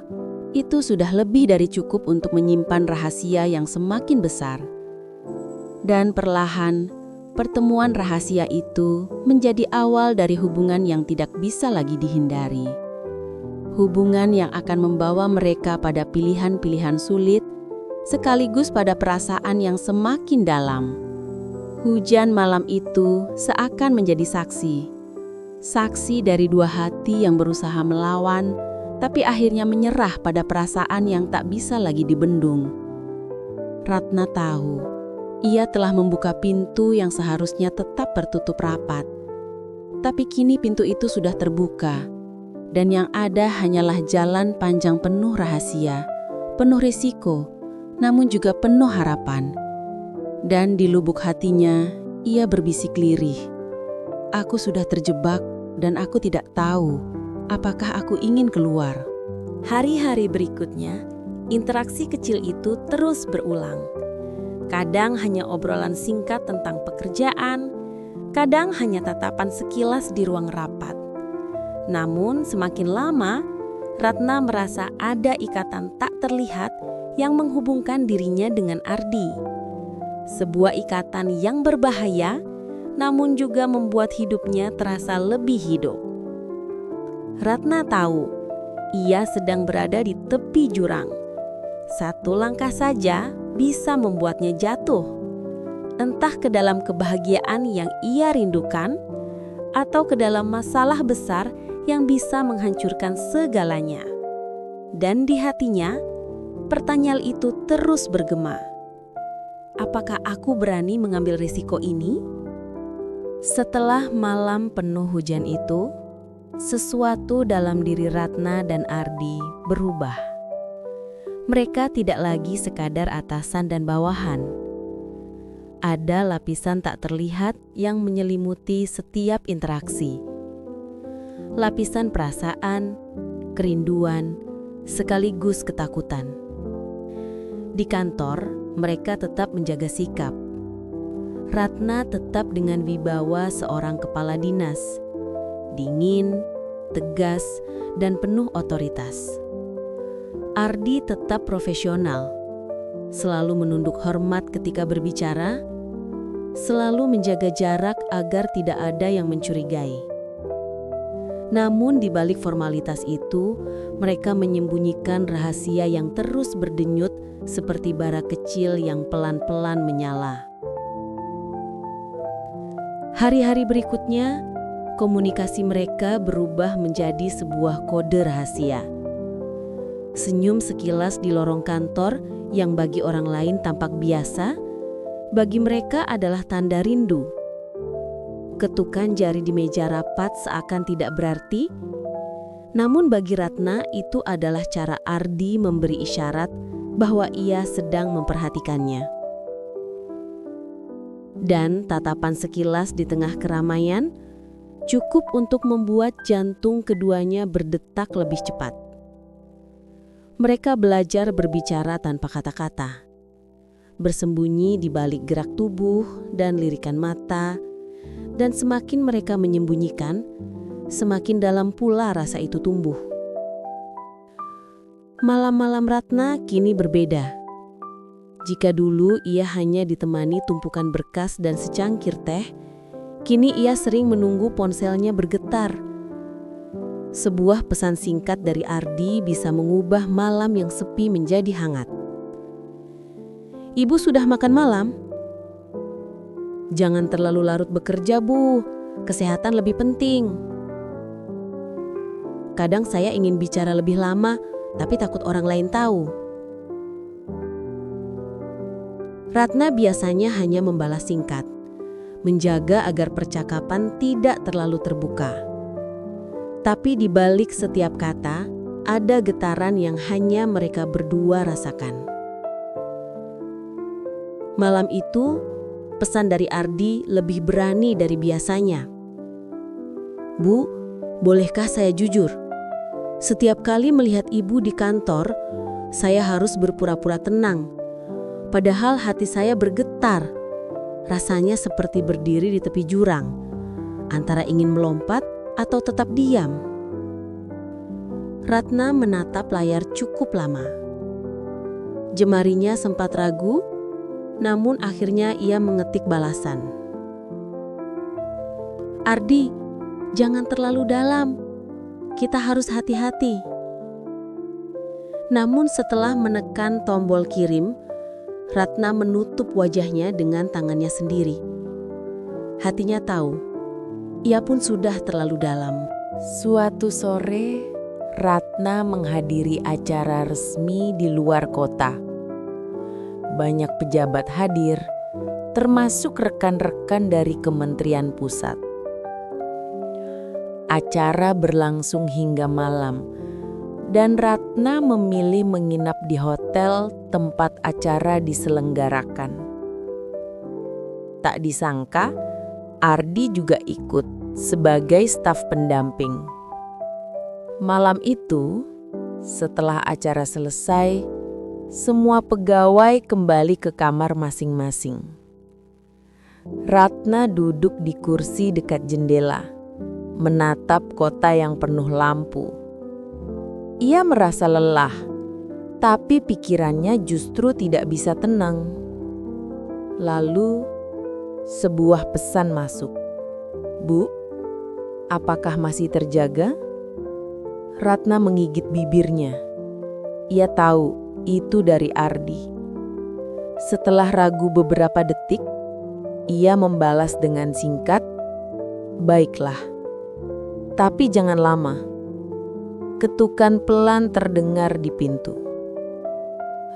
itu sudah lebih dari cukup untuk menyimpan rahasia yang semakin besar. Dan perlahan, pertemuan rahasia itu menjadi awal dari hubungan yang tidak bisa lagi dihindari. Hubungan yang akan membawa mereka pada pilihan-pilihan sulit, sekaligus pada perasaan yang semakin dalam. Hujan malam itu seakan menjadi saksi. Saksi dari dua hati yang berusaha melawan, tapi akhirnya menyerah pada perasaan yang tak bisa lagi dibendung. Ratna tahu, ia telah membuka pintu yang seharusnya tetap tertutup rapat. Tapi kini pintu itu sudah terbuka, dan yang ada hanyalah jalan panjang penuh rahasia, penuh risiko, namun juga penuh harapan. Dan di lubuk hatinya, ia berbisik lirih. Aku sudah terjebak dan aku tidak tahu apakah aku ingin keluar. Hari-hari berikutnya, interaksi kecil itu terus berulang. Kadang hanya obrolan singkat tentang pekerjaan, kadang hanya tatapan sekilas di ruang rapat. Namun semakin lama, Ratna merasa ada ikatan tak terlihat yang menghubungkan dirinya dengan Ardi. Sebuah ikatan yang berbahaya, namun juga membuat hidupnya terasa lebih hidup. Ratna tahu, ia sedang berada di tepi jurang. Satu langkah saja bisa membuatnya jatuh. Entah ke dalam kebahagiaan yang ia rindukan, atau ke dalam masalah besar yang bisa menghancurkan segalanya. Dan di hatinya, pertanyaan itu terus bergema. Apakah aku berani mengambil risiko ini? Setelah malam penuh hujan itu, sesuatu dalam diri Ratna dan Ardi berubah. Mereka tidak lagi sekadar atasan dan bawahan. Ada lapisan tak terlihat yang menyelimuti setiap interaksi. Lapisan perasaan, kerinduan, sekaligus ketakutan. Di kantor, mereka tetap menjaga sikap. Ratna tetap dengan wibawa seorang kepala dinas, dingin, tegas, dan penuh otoritas. Ardi tetap profesional, selalu menunduk hormat ketika berbicara, selalu menjaga jarak agar tidak ada yang mencurigai. Namun di balik formalitas itu, mereka menyembunyikan rahasia yang terus berdenyut seperti bara kecil yang pelan-pelan menyala. Hari-hari berikutnya, komunikasi mereka berubah menjadi sebuah kode rahasia. Senyum sekilas di lorong kantor yang bagi orang lain tampak biasa, bagi mereka adalah tanda rindu. Ketukan jari di meja rapat seakan tidak berarti, namun bagi Ratna itu adalah cara Ardi memberi isyarat bahwa ia sedang memperhatikannya. Dan tatapan sekilas di tengah keramaian cukup untuk membuat jantung keduanya berdetak lebih cepat. Mereka belajar berbicara tanpa kata-kata, bersembunyi di balik gerak tubuh dan lirikan mata, dan semakin mereka menyembunyikan, semakin dalam pula rasa itu tumbuh. Malam-malam Ratna kini berbeda. Jika dulu ia hanya ditemani tumpukan berkas dan secangkir teh, kini ia sering menunggu ponselnya bergetar. Sebuah pesan singkat dari Ardi bisa mengubah malam yang sepi menjadi hangat. "Ibu sudah makan malam?" "Jangan terlalu larut bekerja, Bu. Kesehatan lebih penting." "Kadang saya ingin bicara lebih lama, tapi takut orang lain tahu." Ratna biasanya hanya membalas singkat, menjaga agar percakapan tidak terlalu terbuka. Tapi di balik setiap kata, ada getaran yang hanya mereka berdua rasakan. Malam itu, pesan dari Ardi lebih berani dari biasanya. "Bu, bolehkah saya jujur? Setiap kali melihat ibu di kantor, saya harus berpura-pura tenang. Padahal hati saya bergetar. Rasanya seperti berdiri di tepi jurang, antara ingin melompat atau tetap diam." Ratna menatap layar cukup lama. Jemarinya sempat ragu, namun akhirnya ia mengetik balasan. "Ardi, jangan terlalu dalam. Kita harus hati-hati." Namun setelah menekan tombol kirim, Ratna menutup wajahnya dengan tangannya sendiri. Hatinya tahu, ia pun sudah terlalu dalam. Suatu sore, Ratna menghadiri acara resmi di luar kota. Banyak pejabat hadir, termasuk rekan-rekan dari Kementerian Pusat. Acara berlangsung hingga malam, dan Ratna memilih menginap di hotel tempat acara diselenggarakan. Tak disangka, Ardi juga ikut sebagai staf pendamping. Malam itu, setelah acara selesai, semua pegawai kembali ke kamar masing-masing. Ratna duduk di kursi dekat jendela, menatap kota yang penuh lampu. Ia merasa lelah, tapi pikirannya justru tidak bisa tenang. Lalu, sebuah pesan masuk. "Bu, apakah masih terjaga?" Ratna menggigit bibirnya. Ia tahu itu dari Ardi. Setelah ragu beberapa detik, ia membalas dengan singkat, "Baiklah, tapi jangan lama." Ketukan pelan terdengar di pintu.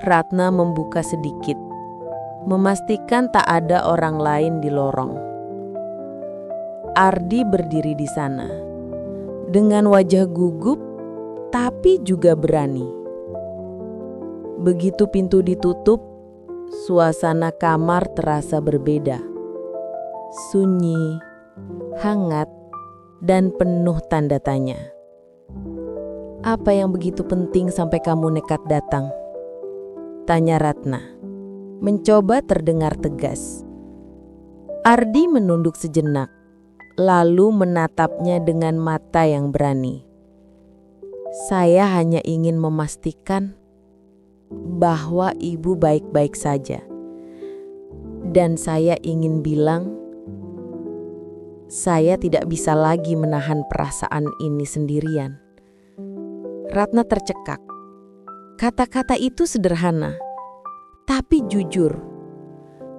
Ratna membuka sedikit, memastikan tak ada orang lain di lorong. Ardi berdiri di sana, dengan wajah gugup tapi juga berani. Begitu pintu ditutup, suasana kamar terasa berbeda. Sunyi, hangat, dan penuh tanda tanya. "Apa yang begitu penting sampai kamu nekat datang?" tanya Ratna, mencoba terdengar tegas. Ardi menunduk sejenak, lalu menatapnya dengan mata yang berani. "Saya hanya ingin memastikan bahwa ibu baik-baik saja. Dan saya ingin bilang, saya tidak bisa lagi menahan perasaan ini sendirian." Ratna tercekak. Kata-kata itu sederhana, tapi jujur.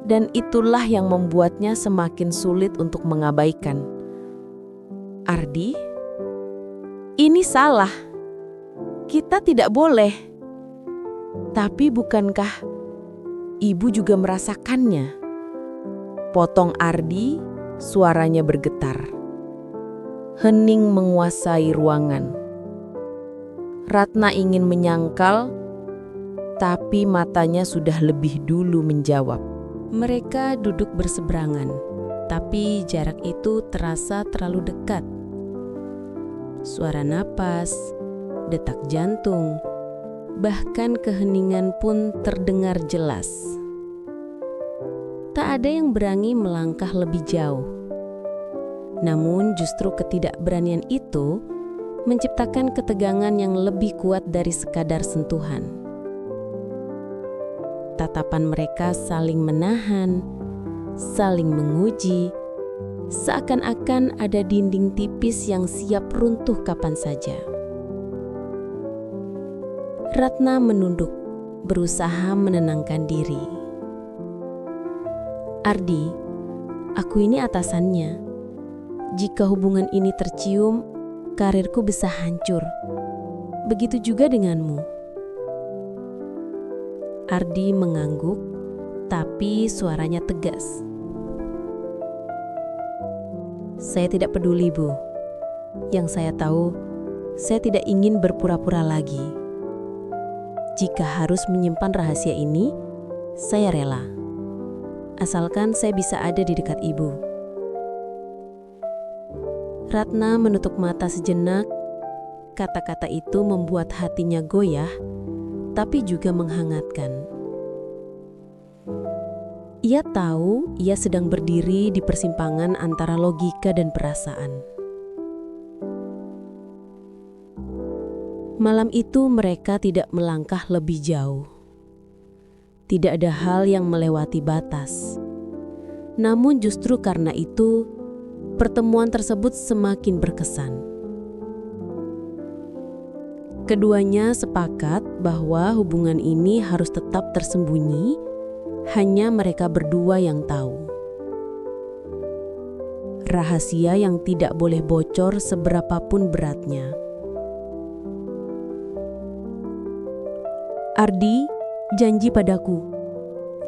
Dan itulah yang membuatnya semakin sulit untuk mengabaikan. "Ardi, ini salah. Kita tidak boleh." "Tapi bukankah ibu juga merasakannya?" potong Ardi, suaranya bergetar. Hening menguasai ruangan. Ratna ingin menyangkal, tapi matanya sudah lebih dulu menjawab. Mereka duduk berseberangan, tapi jarak itu terasa terlalu dekat. Suara napas, detak jantung, bahkan keheningan pun terdengar jelas. Tak ada yang berani melangkah lebih jauh. Namun justru ketidakberanian itu menciptakan ketegangan yang lebih kuat dari sekadar sentuhan. Tatapan mereka saling menahan, saling menguji, seakan-akan ada dinding tipis yang siap runtuh kapan saja. Ratna menunduk, berusaha menenangkan diri. "Ardi, aku ini atasannya. Jika hubungan ini tercium, karirku bisa hancur. Begitu juga denganmu." Ardi mengangguk, tapi suaranya tegas. "Saya tidak peduli, Bu. Yang saya tahu, saya tidak ingin berpura-pura lagi. Jika harus menyimpan rahasia ini, saya rela. Asalkan saya bisa ada di dekat Ibu." Ratna menutup mata sejenak. Kata-kata itu membuat hatinya goyah, tapi juga menghangatkan. Ia tahu ia sedang berdiri di persimpangan antara logika dan perasaan. Malam itu mereka tidak melangkah lebih jauh. Tidak ada hal yang melewati batas. Namun justru karena itu, pertemuan tersebut semakin berkesan. Keduanya sepakat bahwa hubungan ini harus tetap tersembunyi, hanya mereka berdua yang tahu. rahasia yang tidak boleh bocor seberapapun beratnya. Ardi, janji padaku,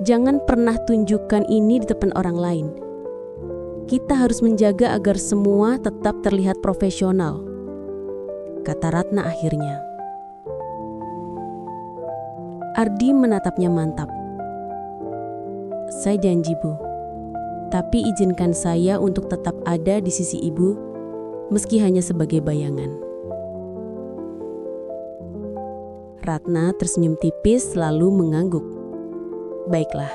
jangan pernah tunjukkan ini di depan orang lain. Kita harus menjaga agar semua tetap terlihat profesional, kata Ratna akhirnya. Ardi menatapnya mantap. Saya janji, Bu. Tapi izinkan saya untuk tetap ada di sisi Ibu, meski hanya sebagai bayangan. Ratna tersenyum tipis lalu mengangguk. Baiklah,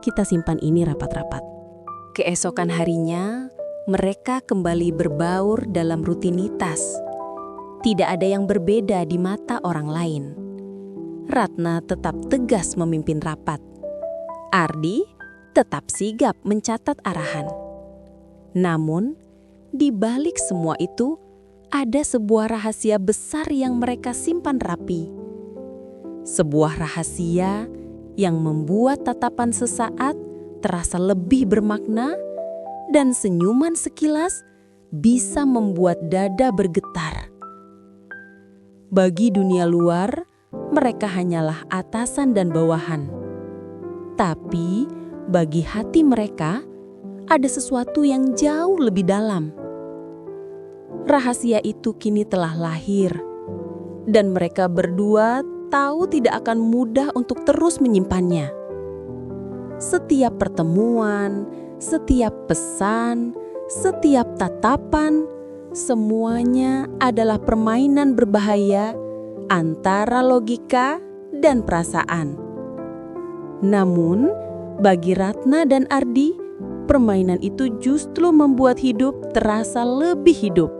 kita simpan ini rapat-rapat. Keesokan harinya, mereka kembali berbaur dalam rutinitas. Tidak ada yang berbeda di mata orang lain. Ratna tetap tegas memimpin rapat. Ardi tetap sigap mencatat arahan. Namun, di balik semua itu, ada sebuah rahasia besar yang mereka simpan rapi. Sebuah rahasia yang membuat tatapan sesaat terasa lebih bermakna dan senyuman sekilas bisa membuat dada bergetar. Bagi dunia luar, mereka hanyalah atasan dan bawahan. Tapi bagi hati mereka, ada sesuatu yang jauh lebih dalam. Rahasia itu kini telah lahir, dan mereka berdua tahu tidak akan mudah untuk terus menyimpannya. Setiap pertemuan, setiap pesan, setiap tatapan, semuanya adalah permainan berbahaya antara logika dan perasaan. Namun, bagi Ratna dan Ardi, permainan itu justru membuat hidup terasa lebih hidup.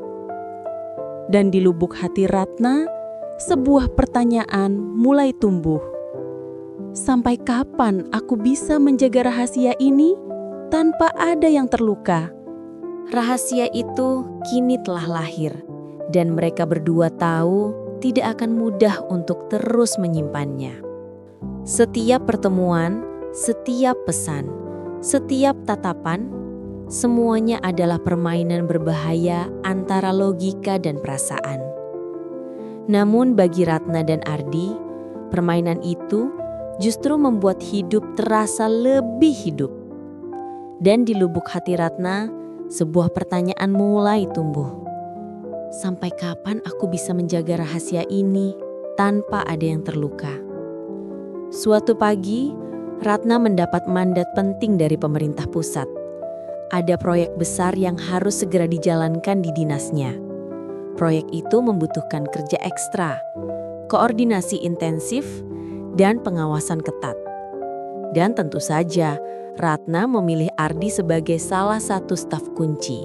Dan di lubuk hati Ratna, sebuah pertanyaan mulai tumbuh. Sampai kapan aku bisa menjaga rahasia ini tanpa ada yang terluka? Rahasia itu kini telah lahir, dan mereka berdua tahu tidak akan mudah untuk terus menyimpannya. Setiap pertemuan, setiap pesan, setiap tatapan, semuanya adalah permainan berbahaya antara logika dan perasaan. Namun bagi Ratna dan Ardi, permainan itu justru membuat hidup terasa lebih hidup. Dan di lubuk hati Ratna, sebuah pertanyaan mulai tumbuh. Sampai kapan aku bisa menjaga rahasia ini tanpa ada yang terluka? Suatu pagi, Ratna mendapat mandat penting dari pemerintah pusat. Ada proyek besar yang harus segera dijalankan di dinasnya. Proyek itu membutuhkan kerja ekstra, koordinasi intensif, dan pengawasan ketat. Dan tentu saja, Ratna memilih Ardi sebagai salah satu staf kunci.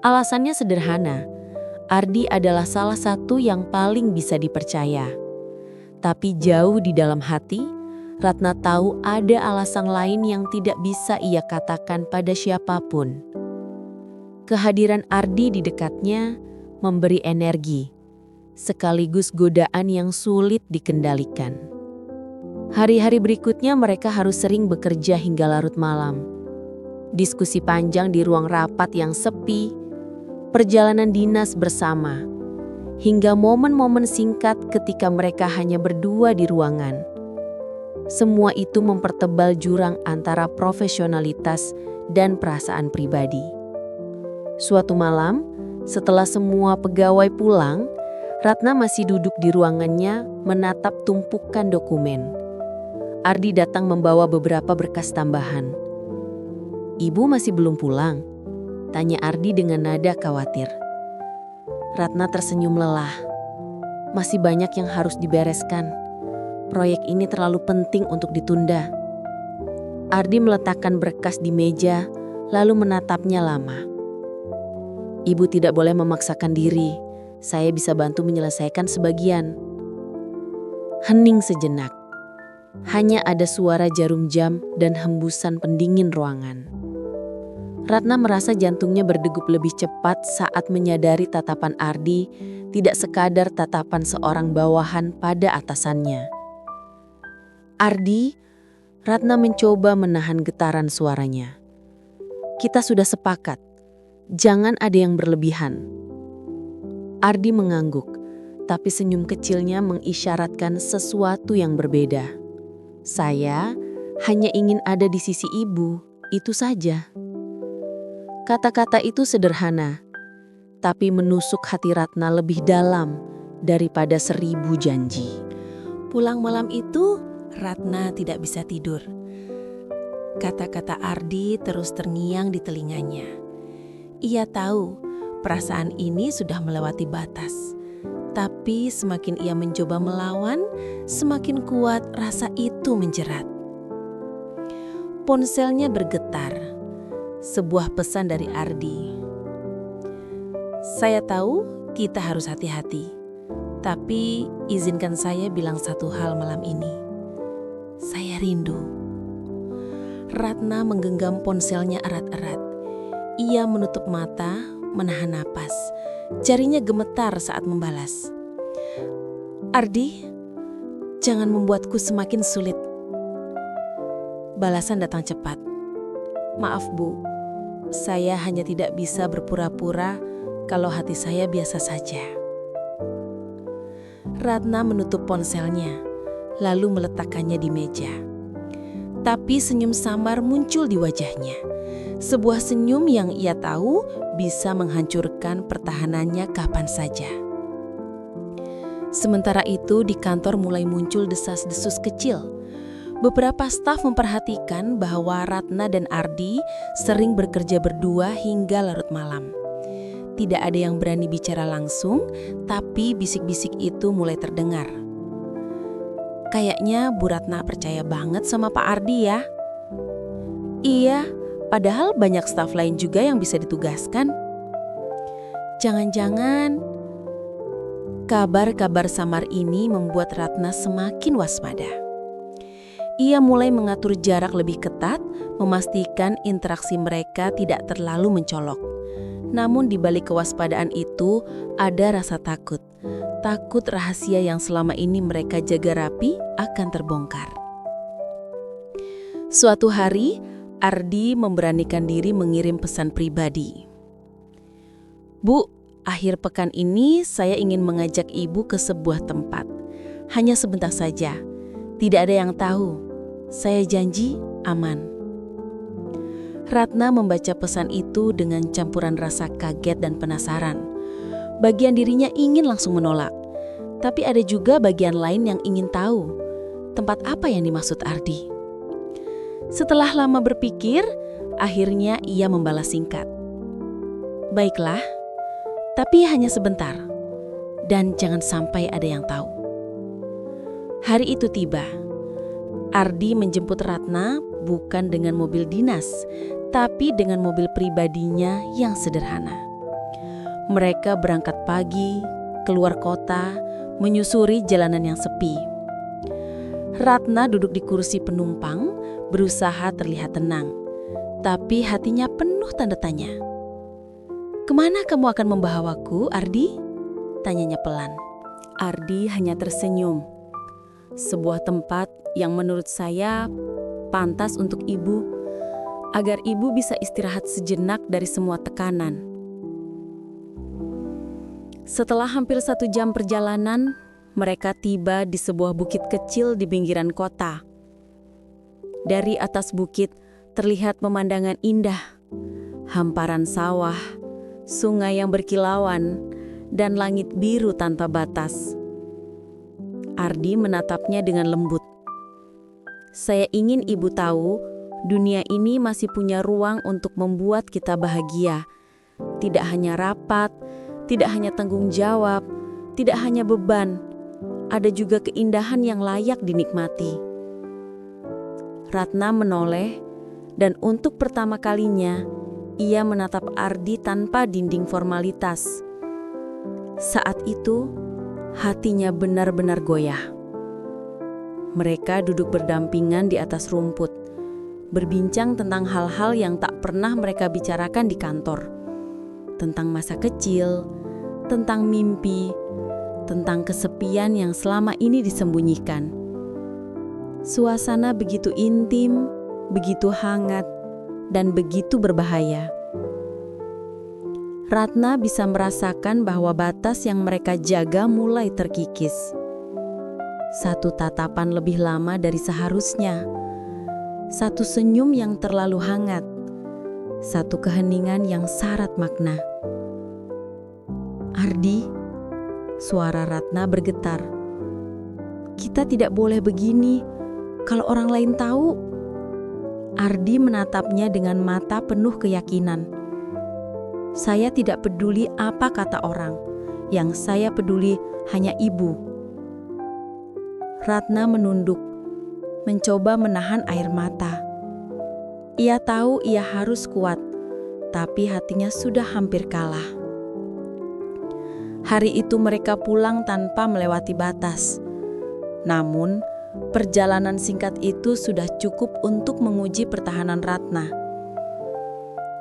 Alasannya sederhana, Ardi adalah salah satu yang paling bisa dipercaya. Tapi jauh di dalam hati, Ratna tahu ada alasan lain yang tidak bisa ia katakan pada siapapun. Kehadiran Ardi di dekatnya memberi energi, sekaligus godaan yang sulit dikendalikan. Hari-hari berikutnya mereka harus sering bekerja hingga larut malam. Diskusi panjang di ruang rapat yang sepi, perjalanan dinas bersama, hingga momen-momen singkat ketika mereka hanya berdua di ruangan. Semua itu mempertebal jurang antara profesionalitas dan perasaan pribadi. Suatu malam, setelah semua pegawai pulang, Ratna masih duduk di ruangannya menatap tumpukan dokumen. Ardi datang membawa beberapa berkas tambahan. "Ibu masih belum pulang?" tanya Ardi dengan nada khawatir. Ratna tersenyum lelah. "Masih banyak yang harus dibereskan. Proyek ini terlalu penting untuk ditunda." Ardi meletakkan berkas di meja, lalu menatapnya lama. "Ibu tidak boleh memaksakan diri. Saya bisa bantu menyelesaikan sebagian." Hening sejenak. Hanya ada suara jarum jam dan hembusan pendingin ruangan. Ratna merasa jantungnya berdegup lebih cepat saat menyadari tatapan Ardi tidak sekadar tatapan seorang bawahan pada atasannya. "Ardi," Ratna mencoba menahan getaran suaranya. "Kita sudah sepakat. Jangan ada yang berlebihan. Ardi mengangguk, tapi senyum kecilnya mengisyaratkan sesuatu yang berbeda. Saya hanya ingin ada di sisi ibu, itu saja. Kata-kata itu sederhana, tapi menusuk hati Ratna lebih dalam daripada 1000 janji. Pulang malam itu, Ratna tidak bisa tidur. Kata-kata Ardi terus terngiang di telinganya. Ia tahu perasaan ini sudah melewati batas. Tapi semakin ia mencoba melawan, semakin kuat rasa itu menjerat. Ponselnya bergetar. Sebuah pesan dari Ardi. Saya tahu kita harus hati-hati. Tapi izinkan saya bilang satu hal malam ini. Saya rindu. Ratna menggenggam ponselnya erat-erat. Ia menutup mata, menahan napas. Jarinya gemetar saat membalas. Ardi, jangan membuatku semakin sulit. Balasan datang cepat. Maaf Bu, saya hanya tidak bisa berpura-pura kalau hati saya biasa saja. Ratna menutup ponselnya, lalu meletakkannya di meja. Tapi senyum samar muncul di wajahnya. Sebuah senyum yang ia tahu bisa menghancurkan pertahanannya kapan saja. Sementara itu di kantor mulai muncul desas-desus kecil. Beberapa staf memperhatikan bahwa Ratna dan Ardi sering bekerja berdua hingga larut malam. Tidak ada yang berani bicara langsung, tapi bisik-bisik itu mulai terdengar. Kayaknya Bu Ratna percaya banget sama Pak Ardi ya. Iya, padahal banyak staf lain juga yang bisa ditugaskan. Jangan-jangan kabar-kabar samar ini membuat Ratna semakin waspada. Ia mulai mengatur jarak lebih ketat, memastikan interaksi mereka tidak terlalu mencolok. Namun di balik kewaspadaan itu ada rasa takut. Takut rahasia yang selama ini mereka jaga rapi akan terbongkar. Suatu hari, Ardi memberanikan diri mengirim pesan pribadi. Bu, akhir pekan ini saya ingin mengajak ibu ke sebuah tempat. Hanya sebentar saja, tidak ada yang tahu. Saya janji aman. Ratna membaca pesan itu dengan campuran rasa kaget dan penasaran. Bagian dirinya ingin langsung menolak. Tapi ada juga bagian lain yang ingin tahu, tempat apa yang dimaksud Ardi. Setelah lama berpikir, akhirnya ia membalas singkat. Baiklah, tapi hanya sebentar. Dan jangan sampai ada yang tahu. Hari itu tiba. Ardi menjemput Ratna bukan dengan mobil dinas, tapi dengan mobil pribadinya yang sederhana. Mereka berangkat pagi, keluar kota, menyusuri jalanan yang sepi. Ratna duduk di kursi penumpang, berusaha terlihat tenang. Tapi hatinya penuh tanda tanya. "Kemana kamu akan membawaku, Ardi?" tanyanya pelan. Ardi hanya tersenyum. Sebuah tempat yang menurut saya pantas untuk ibu, agar ibu bisa istirahat sejenak dari semua tekanan. Setelah hampir 1 jam perjalanan, mereka tiba di sebuah bukit kecil di pinggiran kota. Dari atas bukit terlihat pemandangan indah, hamparan sawah, sungai yang berkilauan, dan langit biru tanpa batas. Ardi menatapnya dengan lembut. Saya ingin ibu tahu, dunia ini masih punya ruang untuk membuat kita bahagia. Tidak hanya rapat, tidak hanya tanggung jawab, tidak hanya beban. Ada juga keindahan yang layak dinikmati. Ratna menoleh, dan untuk pertama kalinya, ia menatap Ardi tanpa dinding formalitas. Saat itu, hatinya benar-benar goyah. Mereka duduk berdampingan di atas rumput, berbincang tentang hal-hal yang tak pernah mereka bicarakan di kantor. Tentang masa kecil, tentang mimpi, tentang kesepian yang selama ini disembunyikan. Suasana begitu intim, begitu hangat, dan begitu berbahaya. Ratna bisa merasakan bahwa batas yang mereka jaga mulai terkikis. Satu tatapan lebih lama dari seharusnya. Satu senyum yang terlalu hangat. Satu keheningan yang syarat makna. "Ardi," suara Ratna bergetar. "Kita tidak boleh begini. Kalau orang lain tahu." Ardi menatapnya dengan mata penuh keyakinan. "Saya tidak peduli apa kata orang. Yang saya peduli hanya ibu." Ratna menunduk, mencoba menahan air mata. Ia tahu ia harus kuat, tapi hatinya sudah hampir kalah. Hari itu mereka pulang tanpa melewati batas. Namun, perjalanan singkat itu sudah cukup untuk menguji pertahanan Ratna.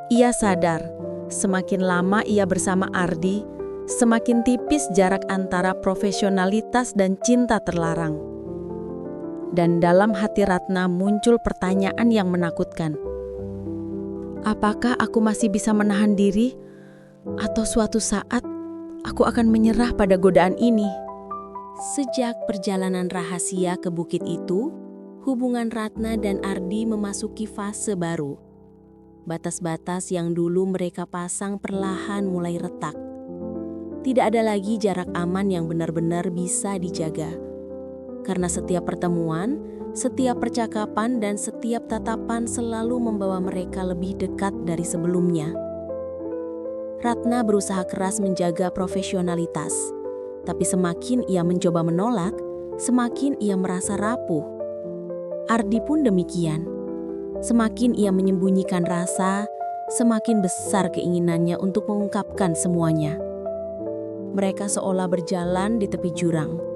Ia sadar, semakin lama ia bersama Ardi, semakin tipis jarak antara profesionalitas dan cinta terlarang. Dan dalam hati Ratna muncul pertanyaan yang menakutkan. Apakah aku masih bisa menahan diri? Atau suatu saat aku akan menyerah pada godaan ini? Sejak perjalanan rahasia ke bukit itu, hubungan Ratna dan Ardi memasuki fase baru. Batas-batas yang dulu mereka pasang perlahan mulai retak. Tidak ada lagi jarak aman yang benar-benar bisa dijaga. Karena setiap pertemuan, setiap percakapan, dan setiap tatapan selalu membawa mereka lebih dekat dari sebelumnya. Ratna berusaha keras menjaga profesionalitas. Tapi semakin ia mencoba menolak, semakin ia merasa rapuh. Ardi pun demikian. Semakin ia menyembunyikan rasa, semakin besar keinginannya untuk mengungkapkan semuanya. Mereka seolah berjalan di tepi jurang.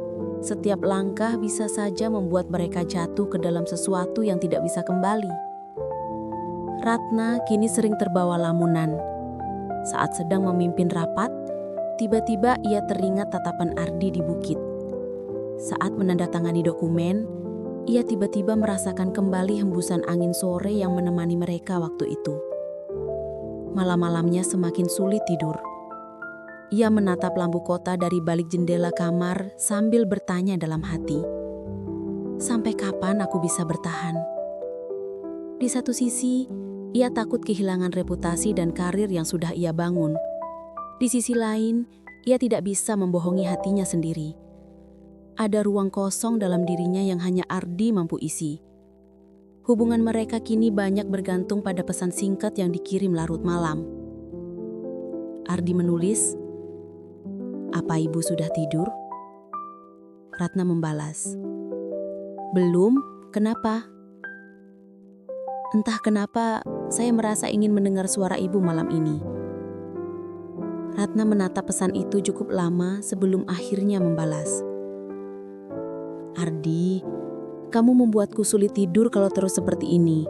Setiap langkah bisa saja membuat mereka jatuh ke dalam sesuatu yang tidak bisa kembali. Ratna kini sering terbawa lamunan. Saat sedang memimpin rapat, tiba-tiba ia teringat tatapan Ardi di bukit. Saat menandatangani dokumen, ia tiba-tiba merasakan kembali hembusan angin sore yang menemani mereka waktu itu. Malam-malamnya semakin sulit tidur. Ia menatap lampu kota dari balik jendela kamar sambil bertanya dalam hati, "Sampai kapan aku bisa bertahan?" Di satu sisi, ia takut kehilangan reputasi dan karir yang sudah ia bangun. Di sisi lain, ia tidak bisa membohongi hatinya sendiri. Ada ruang kosong dalam dirinya yang hanya Ardi mampu isi. Hubungan mereka kini banyak bergantung pada pesan singkat yang dikirim larut malam. Ardi menulis, "Apa ibu sudah tidur?" Ratna membalas, "Belum, kenapa?" "Entah kenapa, saya merasa ingin mendengar suara ibu malam ini." Ratna menatap pesan itu cukup lama sebelum akhirnya membalas, "Ardi, kamu membuatku sulit tidur kalau terus seperti ini."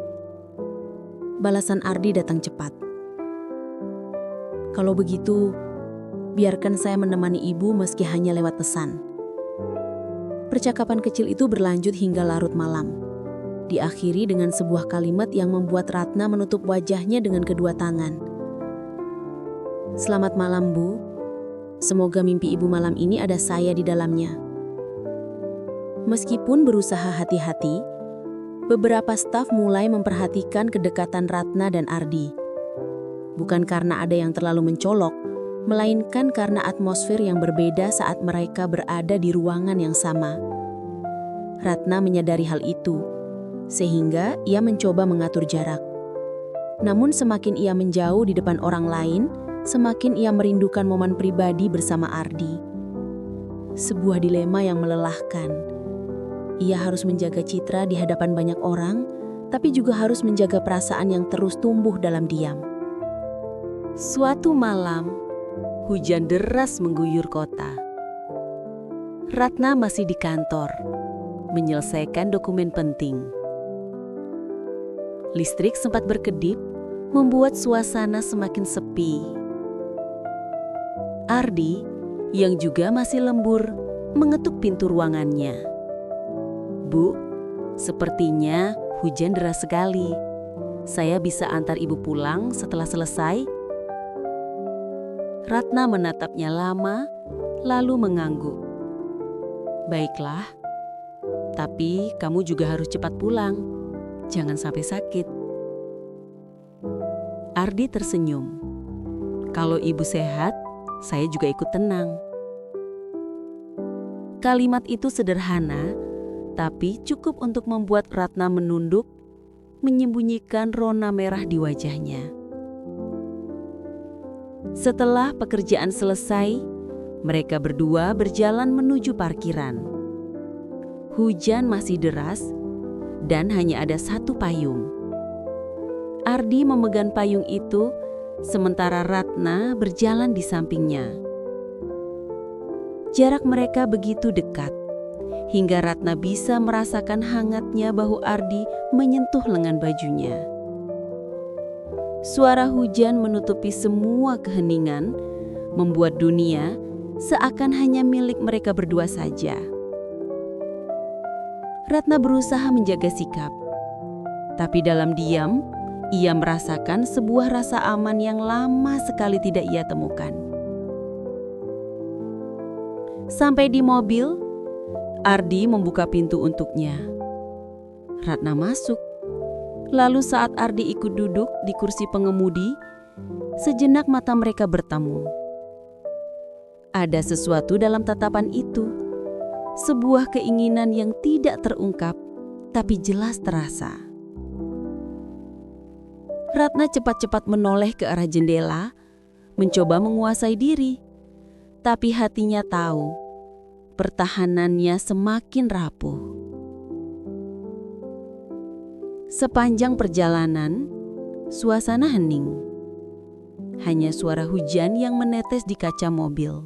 Balasan Ardi datang cepat. "Kalau begitu, biarkan saya menemani ibu meski hanya lewat pesan." Percakapan kecil itu berlanjut hingga larut malam. Diakhiri dengan sebuah kalimat yang membuat Ratna menutup wajahnya dengan kedua tangan. "Selamat malam, Bu. Semoga mimpi ibu malam ini ada saya di dalamnya." Meskipun berusaha hati-hati, beberapa staf mulai memperhatikan kedekatan Ratna dan Ardi. Bukan karena ada yang terlalu mencolok, melainkan karena atmosfer yang berbeda saat mereka berada di ruangan yang sama. Ratna menyadari hal itu, sehingga ia mencoba mengatur jarak. Namun semakin ia menjauh di depan orang lain, semakin ia merindukan momen pribadi bersama Ardi. Sebuah dilema yang melelahkan. Ia harus menjaga citra di hadapan banyak orang, tapi juga harus menjaga perasaan yang terus tumbuh dalam diam. Suatu malam, hujan deras mengguyur kota. Ratna masih di kantor, menyelesaikan dokumen penting. Listrik sempat berkedip, membuat suasana semakin sepi. Ardi, yang juga masih lembur, mengetuk pintu ruangannya. "Bu, sepertinya hujan deras sekali. Saya bisa antar ibu pulang setelah selesai?" Ratna menatapnya lama, lalu mengangguk. Baiklah, tapi kamu juga harus cepat pulang. Jangan sampai sakit. Ardi tersenyum. Kalau ibu sehat, saya juga ikut tenang. Kalimat itu sederhana, tapi cukup untuk membuat Ratna menunduk, menyembunyikan rona merah di wajahnya. Setelah pekerjaan selesai, mereka berdua berjalan menuju parkiran. Hujan masih deras dan hanya ada satu payung. Ardi memegang payung itu, sementara Ratna berjalan di sampingnya. Jarak mereka begitu dekat, hingga Ratna bisa merasakan hangatnya bahu Ardi menyentuh lengan bajunya. Suara hujan menutupi semua keheningan, membuat dunia seakan hanya milik mereka berdua saja. Ratna berusaha menjaga sikap, tapi dalam diam, ia merasakan sebuah rasa aman yang lama sekali tidak ia temukan. Sampai di mobil, Ardi membuka pintu untuknya. Ratna masuk. Lalu saat Ardi ikut duduk di kursi pengemudi, sejenak mata mereka bertemu. Ada sesuatu dalam tatapan itu, sebuah keinginan yang tidak terungkap, tapi jelas terasa. Ratna cepat-cepat menoleh ke arah jendela, mencoba menguasai diri, tapi hatinya tahu, pertahanannya semakin rapuh. Sepanjang perjalanan, suasana hening. Hanya suara hujan yang menetes di kaca mobil.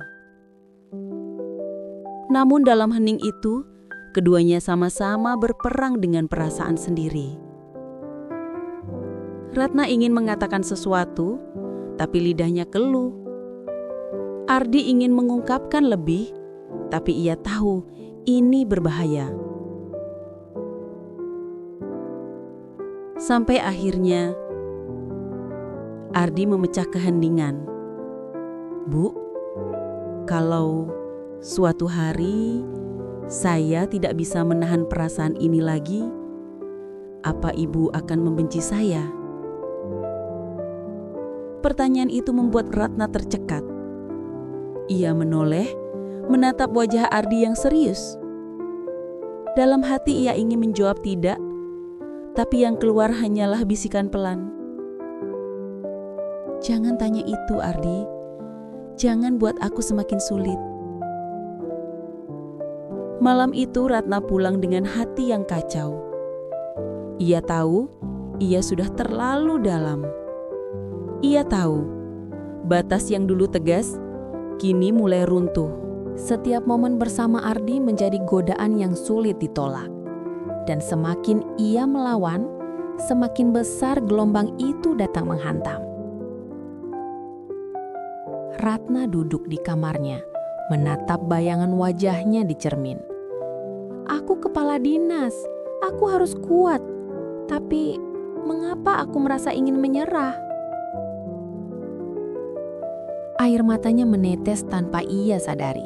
Namun dalam hening itu, keduanya sama-sama berperang dengan perasaan sendiri. Ratna ingin mengatakan sesuatu, tapi lidahnya keluh. Ardi ingin mengungkapkan lebih, tapi ia tahu ini berbahaya. Sampai akhirnya, Ardi memecah keheningan. Bu, kalau suatu hari saya tidak bisa menahan perasaan ini lagi, apa ibu akan membenci saya? Pertanyaan itu membuat Ratna tercekat. Ia menoleh, menatap wajah Ardi yang serius. Dalam hati ia ingin menjawab tidak, tapi yang keluar hanyalah bisikan pelan. Jangan tanya itu, Ardi. Jangan buat aku semakin sulit. Malam itu Ratna pulang dengan hati yang kacau. Ia tahu ia sudah terlalu dalam. Ia tahu batas yang dulu tegas kini mulai runtuh. Setiap momen bersama Ardi menjadi godaan yang sulit ditolak. Dan semakin ia melawan, semakin besar gelombang itu datang menghantam. Ratna duduk di kamarnya, menatap bayangan wajahnya di cermin. Aku kepala dinas, aku harus kuat. Tapi mengapa aku merasa ingin menyerah? Air matanya menetes tanpa ia sadari.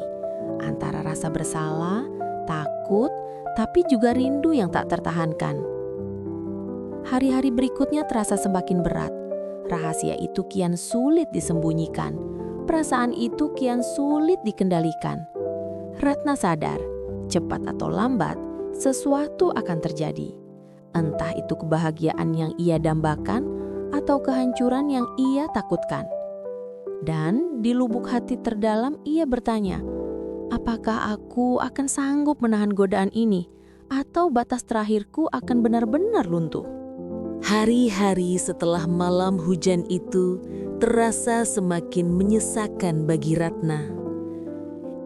Antara rasa bersalah, takut, tapi juga rindu yang tak tertahankan. Hari-hari berikutnya terasa semakin berat. Rahasia itu kian sulit disembunyikan. Perasaan itu kian sulit dikendalikan. Ratna sadar, cepat atau lambat, sesuatu akan terjadi. Entah itu kebahagiaan yang ia dambakan atau kehancuran yang ia takutkan. Dan di lubuk hati terdalam ia bertanya, apakah aku akan sanggup menahan godaan ini? Atau batas terakhirku akan benar-benar luntuh? Hari-hari setelah malam hujan itu terasa semakin menyesakan bagi Ratna.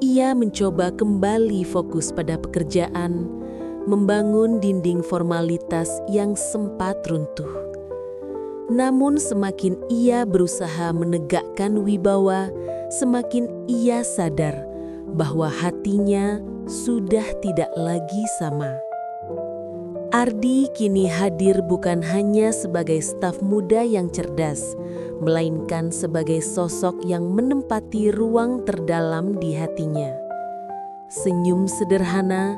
Ia mencoba kembali fokus pada pekerjaan, membangun dinding formalitas yang sempat runtuh. Namun semakin ia berusaha menegakkan wibawa, semakin ia sadar bahwa hatinya sudah tidak lagi sama. Ardi kini hadir bukan hanya sebagai staf muda yang cerdas, melainkan sebagai sosok yang menempati ruang terdalam di hatinya. Senyum sederhana,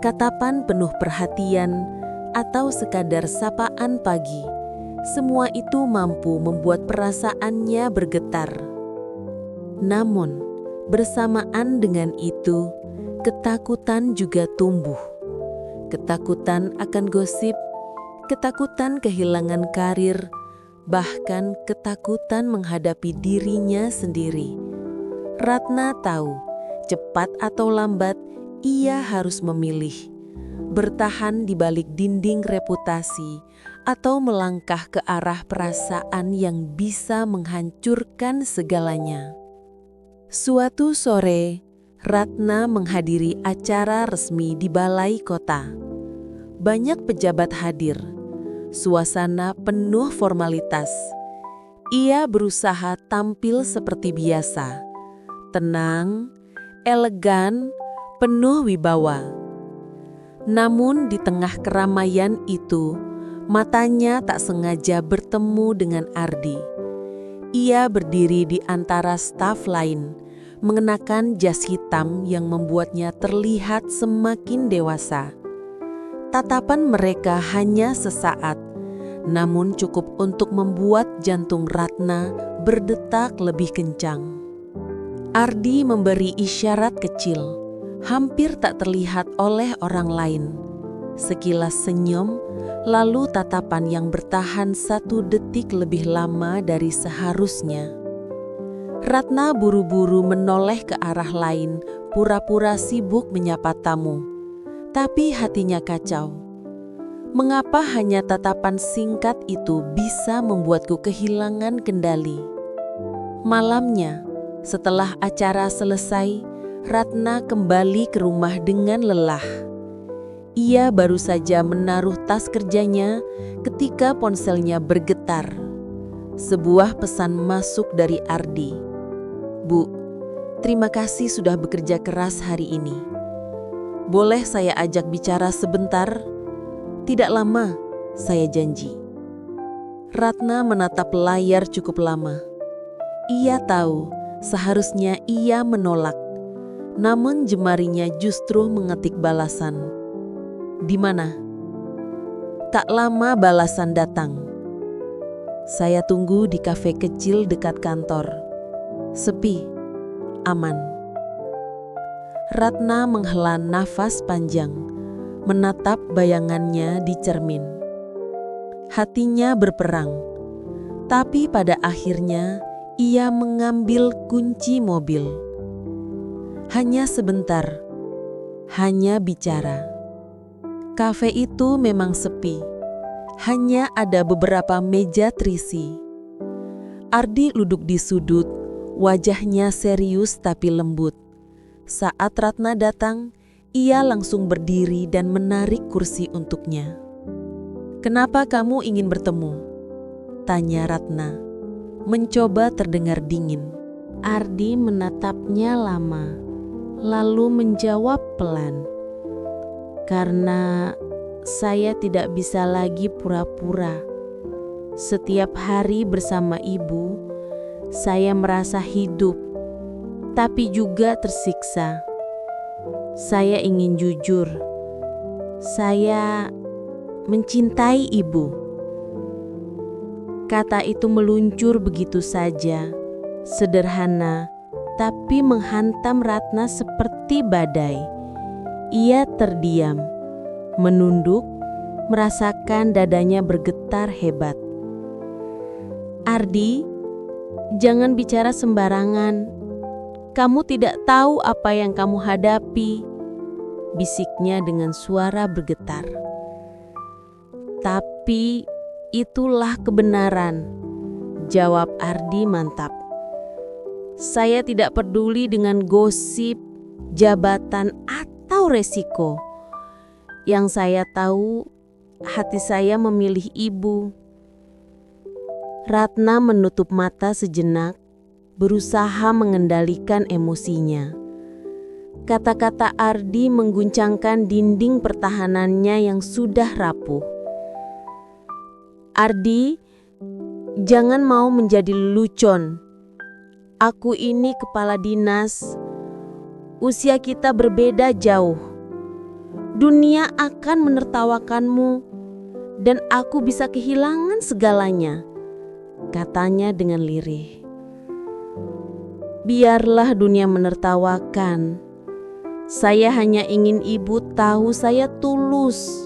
katapan penuh perhatian, atau sekadar sapaan pagi, semua itu mampu membuat perasaannya bergetar. Namun, bersamaan dengan itu, ketakutan juga tumbuh. Ketakutan akan gosip, ketakutan kehilangan karir, bahkan ketakutan menghadapi dirinya sendiri. Ratna tahu, cepat atau lambat, ia harus memilih. Bertahan di balik dinding reputasi atau melangkah ke arah perasaan yang bisa menghancurkan segalanya. Suatu sore, Ratna menghadiri acara resmi di balai kota. Banyak pejabat hadir. Suasana penuh formalitas. Ia berusaha tampil seperti biasa. Tenang, elegan, penuh wibawa. Namun di tengah keramaian itu, matanya tak sengaja bertemu dengan Ardi. Ia berdiri di antara staf lain, mengenakan jas hitam yang membuatnya terlihat semakin dewasa. Tatapan mereka hanya sesaat, namun cukup untuk membuat jantung Ratna berdetak lebih kencang. Ardi memberi isyarat kecil, hampir tak terlihat oleh orang lain. Sekilas senyum, lalu tatapan yang bertahan 1 detik lebih lama dari seharusnya. Ratna buru-buru menoleh ke arah lain, pura-pura sibuk menyapa tamu. Tapi hatinya kacau. Mengapa hanya tatapan singkat itu bisa membuatku kehilangan kendali? Malamnya, setelah acara selesai, Ratna kembali ke rumah dengan lelah. Ia baru saja menaruh tas kerjanya ketika ponselnya bergetar. Sebuah pesan masuk dari Ardi. "Bu, terima kasih sudah bekerja keras hari ini. Boleh saya ajak bicara sebentar? Tidak lama, saya janji." Ratna menatap layar cukup lama. Ia tahu seharusnya ia menolak. Namun jemarinya justru mengetik balasan. "Di mana?" Tak lama balasan datang. "Saya tunggu di kafe kecil dekat kantor. Sepi, aman." Ratna menghela nafas panjang, menatap bayangannya di cermin. Hatinya berperang, tapi pada akhirnya ia mengambil kunci mobil. Hanya sebentar, hanya bicara. Kafe itu memang sepi, hanya ada beberapa meja terisi. Ardi duduk di sudut, wajahnya serius tapi lembut. Saat Ratna datang, ia langsung berdiri dan menarik kursi untuknya. "Kenapa kamu ingin bertemu?" tanya Ratna, mencoba terdengar dingin. Ardi menatapnya lama, lalu menjawab pelan, "Karena saya tidak bisa lagi pura-pura. Setiap hari bersama ibu, saya merasa hidup, tapi juga tersiksa. Saya ingin jujur, saya mencintai ibu." Kata itu meluncur begitu saja, sederhana, tapi menghantam Ratna seperti badai. Ia terdiam, menunduk, merasakan dadanya bergetar hebat. "Ardi, jangan bicara sembarangan. Kamu tidak tahu apa yang kamu hadapi," bisiknya dengan suara bergetar. "Tapi itulah kebenaran," jawab Ardi mantap. "Saya tidak peduli dengan gosip, jabatan, atau resiko. Yang saya tahu, hati saya memilih ibu." Ratna menutup mata sejenak, berusaha mengendalikan emosinya. Kata-kata Ardi mengguncangkan dinding pertahanannya yang sudah rapuh. Ardi, jangan mau menjadi lelucon. Aku ini kepala dinas. Usia kita berbeda jauh. Dunia akan menertawakanmu dan aku bisa kehilangan segalanya, katanya dengan lirih. Biarlah dunia menertawakan. Saya hanya ingin ibu tahu saya tulus.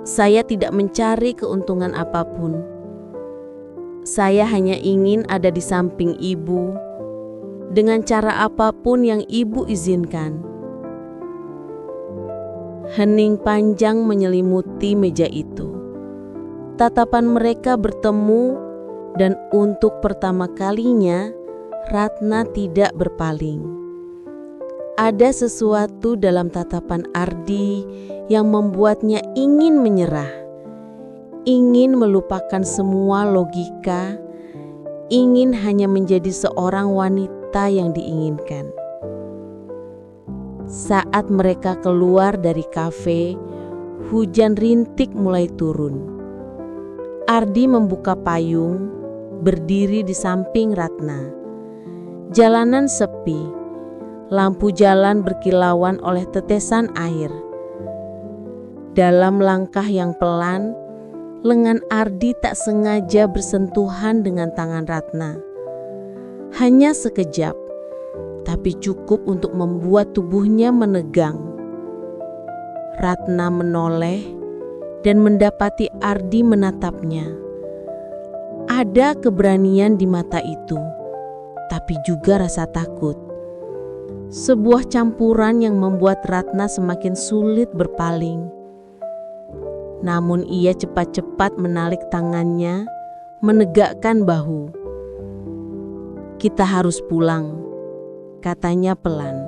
Saya tidak mencari keuntungan apapun. Saya hanya ingin ada di samping ibu dengan cara apapun yang ibu izinkan. Hening panjang menyelimuti meja itu. Tatapan mereka bertemu dan untuk pertama kalinya Ratna tidak berpaling. Ada sesuatu dalam tatapan Ardi yang membuatnya ingin menyerah, ingin melupakan semua logika, ingin hanya menjadi seorang wanita yang diinginkan. Saat mereka keluar dari kafe, hujan rintik mulai turun. Ardi membuka payung, berdiri di samping Ratna. Jalanan sepi, lampu jalan berkilauan oleh tetesan air. Dalam langkah yang pelan, lengan Ardi tak sengaja bersentuhan dengan tangan Ratna. Hanya sekejap, tapi cukup untuk membuat tubuhnya menegang. Ratna menoleh dan mendapati Ardi menatapnya. Ada keberanian di mata itu, tapi juga rasa takut. Sebuah campuran yang membuat Ratna semakin sulit berpaling. Namun ia cepat-cepat menarik tangannya, menegakkan bahu. Kita harus pulang, katanya pelan.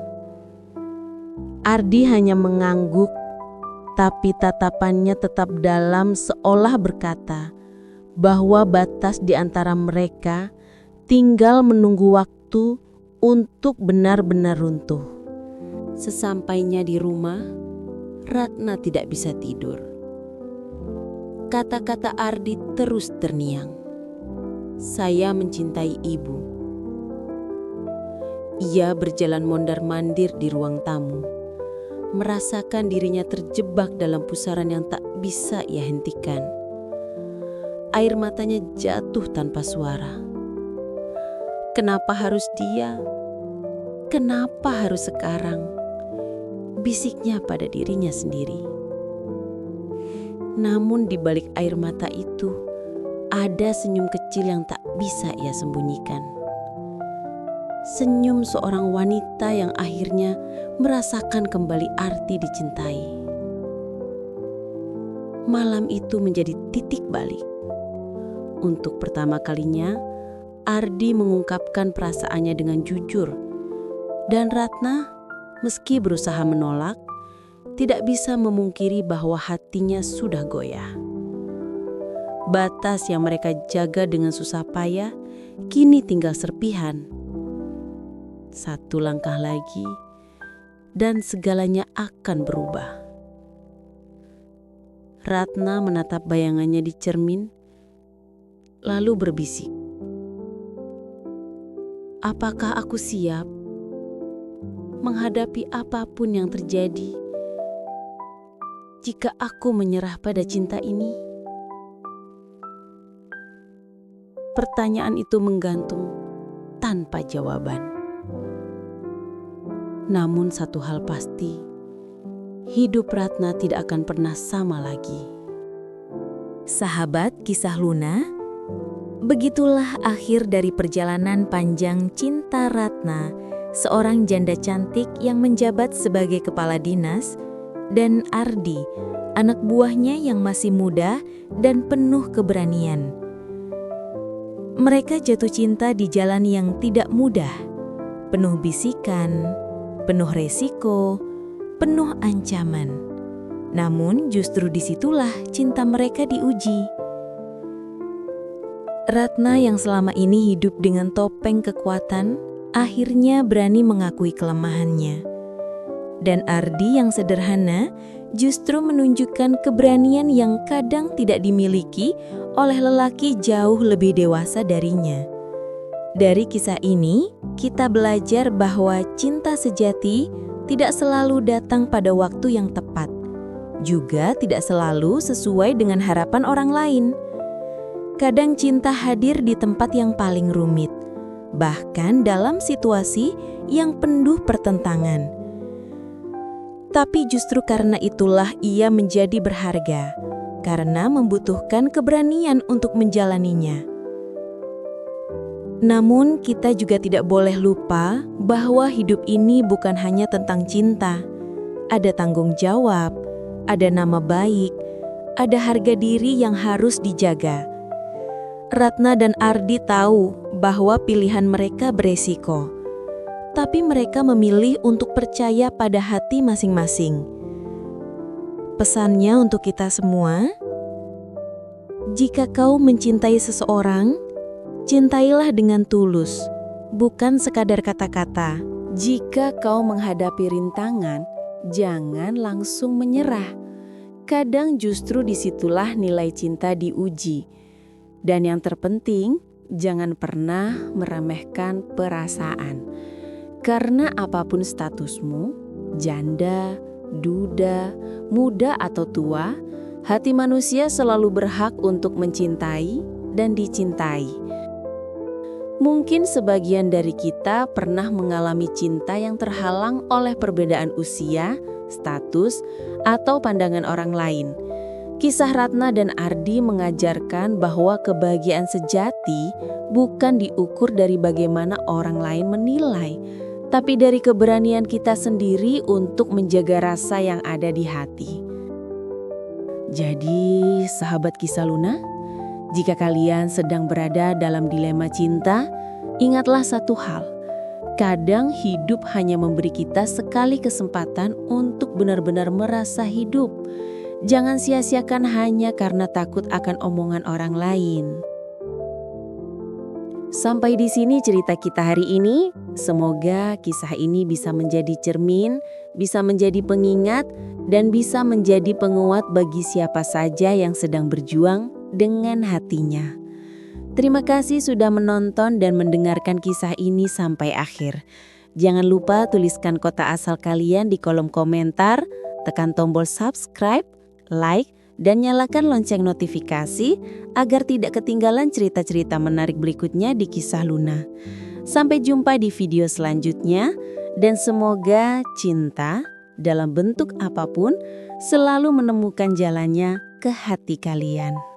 Ardi hanya mengangguk, tapi tatapannya tetap dalam seolah berkata bahwa batas di antara mereka tinggal menunggu waktu untuk benar-benar runtuh. Sesampainya di rumah, Ratna tidak bisa tidur. Kata-kata Ardi terus terngiang. Saya mencintai ibu. Ia berjalan mondar-mandir di ruang tamu, merasakan dirinya terjebak dalam pusaran yang tak bisa ia hentikan. Air matanya jatuh tanpa suara. Kenapa harus dia? Kenapa harus sekarang? Bisiknya pada dirinya sendiri. Namun di balik air mata itu, ada senyum kecil yang tak bisa ia sembunyikan. Senyum seorang wanita yang akhirnya merasakan kembali arti dicintai. Malam itu menjadi titik balik. Untuk pertama kalinya, Ardi mengungkapkan perasaannya dengan jujur. Dan Ratna, meski berusaha menolak, tidak bisa memungkiri bahwa hatinya sudah goyah. Batas yang mereka jaga dengan susah payah kini tinggal serpihan. Satu langkah lagi dan segalanya akan berubah. Ratna menatap bayangannya di cermin, lalu berbisik. Apakah aku siap menghadapi apapun yang terjadi jika aku menyerah pada cinta ini? Pertanyaan itu menggantung tanpa jawaban. Namun satu hal pasti, hidup Ratna tidak akan pernah sama lagi. Sahabat Kisah Luna, begitulah akhir dari perjalanan panjang cinta Ratna, seorang janda cantik yang menjabat sebagai kepala dinas, dan Ardi, anak buahnya yang masih muda dan penuh keberanian. Mereka jatuh cinta di jalan yang tidak mudah, penuh bisikan, penuh resiko, penuh ancaman. Namun justru disitulah cinta mereka diuji. Ratna yang selama ini hidup dengan topeng kekuatan, akhirnya berani mengakui kelemahannya. Dan Ardi yang sederhana justru menunjukkan keberanian yang kadang tidak dimiliki oleh lelaki jauh lebih dewasa darinya. Dari kisah ini, kita belajar bahwa cinta sejati tidak selalu datang pada waktu yang tepat, juga tidak selalu sesuai dengan harapan orang lain. Kadang cinta hadir di tempat yang paling rumit, bahkan dalam situasi yang penuh pertentangan. Tapi justru karena itulah ia menjadi berharga, karena membutuhkan keberanian untuk menjalaninya. Namun kita juga tidak boleh lupa bahwa hidup ini bukan hanya tentang cinta. Ada tanggung jawab, ada nama baik, ada harga diri yang harus dijaga. Ratna dan Ardi tahu bahwa pilihan mereka beresiko, tapi mereka memilih untuk percaya pada hati masing-masing. Pesannya untuk kita semua, jika kau mencintai seseorang, cintailah dengan tulus, bukan sekadar kata-kata. Jika kau menghadapi rintangan, jangan langsung menyerah. Kadang justru disitulah nilai cinta diuji. Dan yang terpenting, jangan pernah meremehkan perasaan. Karena apapun statusmu, janda, duda, muda atau tua, hati manusia selalu berhak untuk mencintai dan dicintai. Mungkin sebagian dari kita pernah mengalami cinta yang terhalang oleh perbedaan usia, status, atau pandangan orang lain. Kisah Ratna dan Ardi mengajarkan bahwa kebahagiaan sejati bukan diukur dari bagaimana orang lain menilai, tapi dari keberanian kita sendiri untuk menjaga rasa yang ada di hati. Jadi, sahabat Kisah Luna, jika kalian sedang berada dalam dilema cinta, ingatlah satu hal. Kadang hidup hanya memberi kita sekali kesempatan untuk benar-benar merasa hidup. Jangan sia-siakan hanya karena takut akan omongan orang lain. Sampai di sini cerita kita hari ini. Semoga kisah ini bisa menjadi cermin, bisa menjadi pengingat, dan bisa menjadi penguat bagi siapa saja yang sedang berjuang dengan hatinya. Terima kasih sudah menonton dan mendengarkan kisah ini sampai akhir. Jangan lupa tuliskan kota asal kalian di kolom komentar, tekan tombol subscribe, like, dan nyalakan lonceng notifikasi agar tidak ketinggalan cerita-cerita menarik berikutnya di Kisah Luna. Sampai jumpa di video selanjutnya, dan semoga cinta dalam bentuk apapun selalu menemukan jalannya ke hati kalian.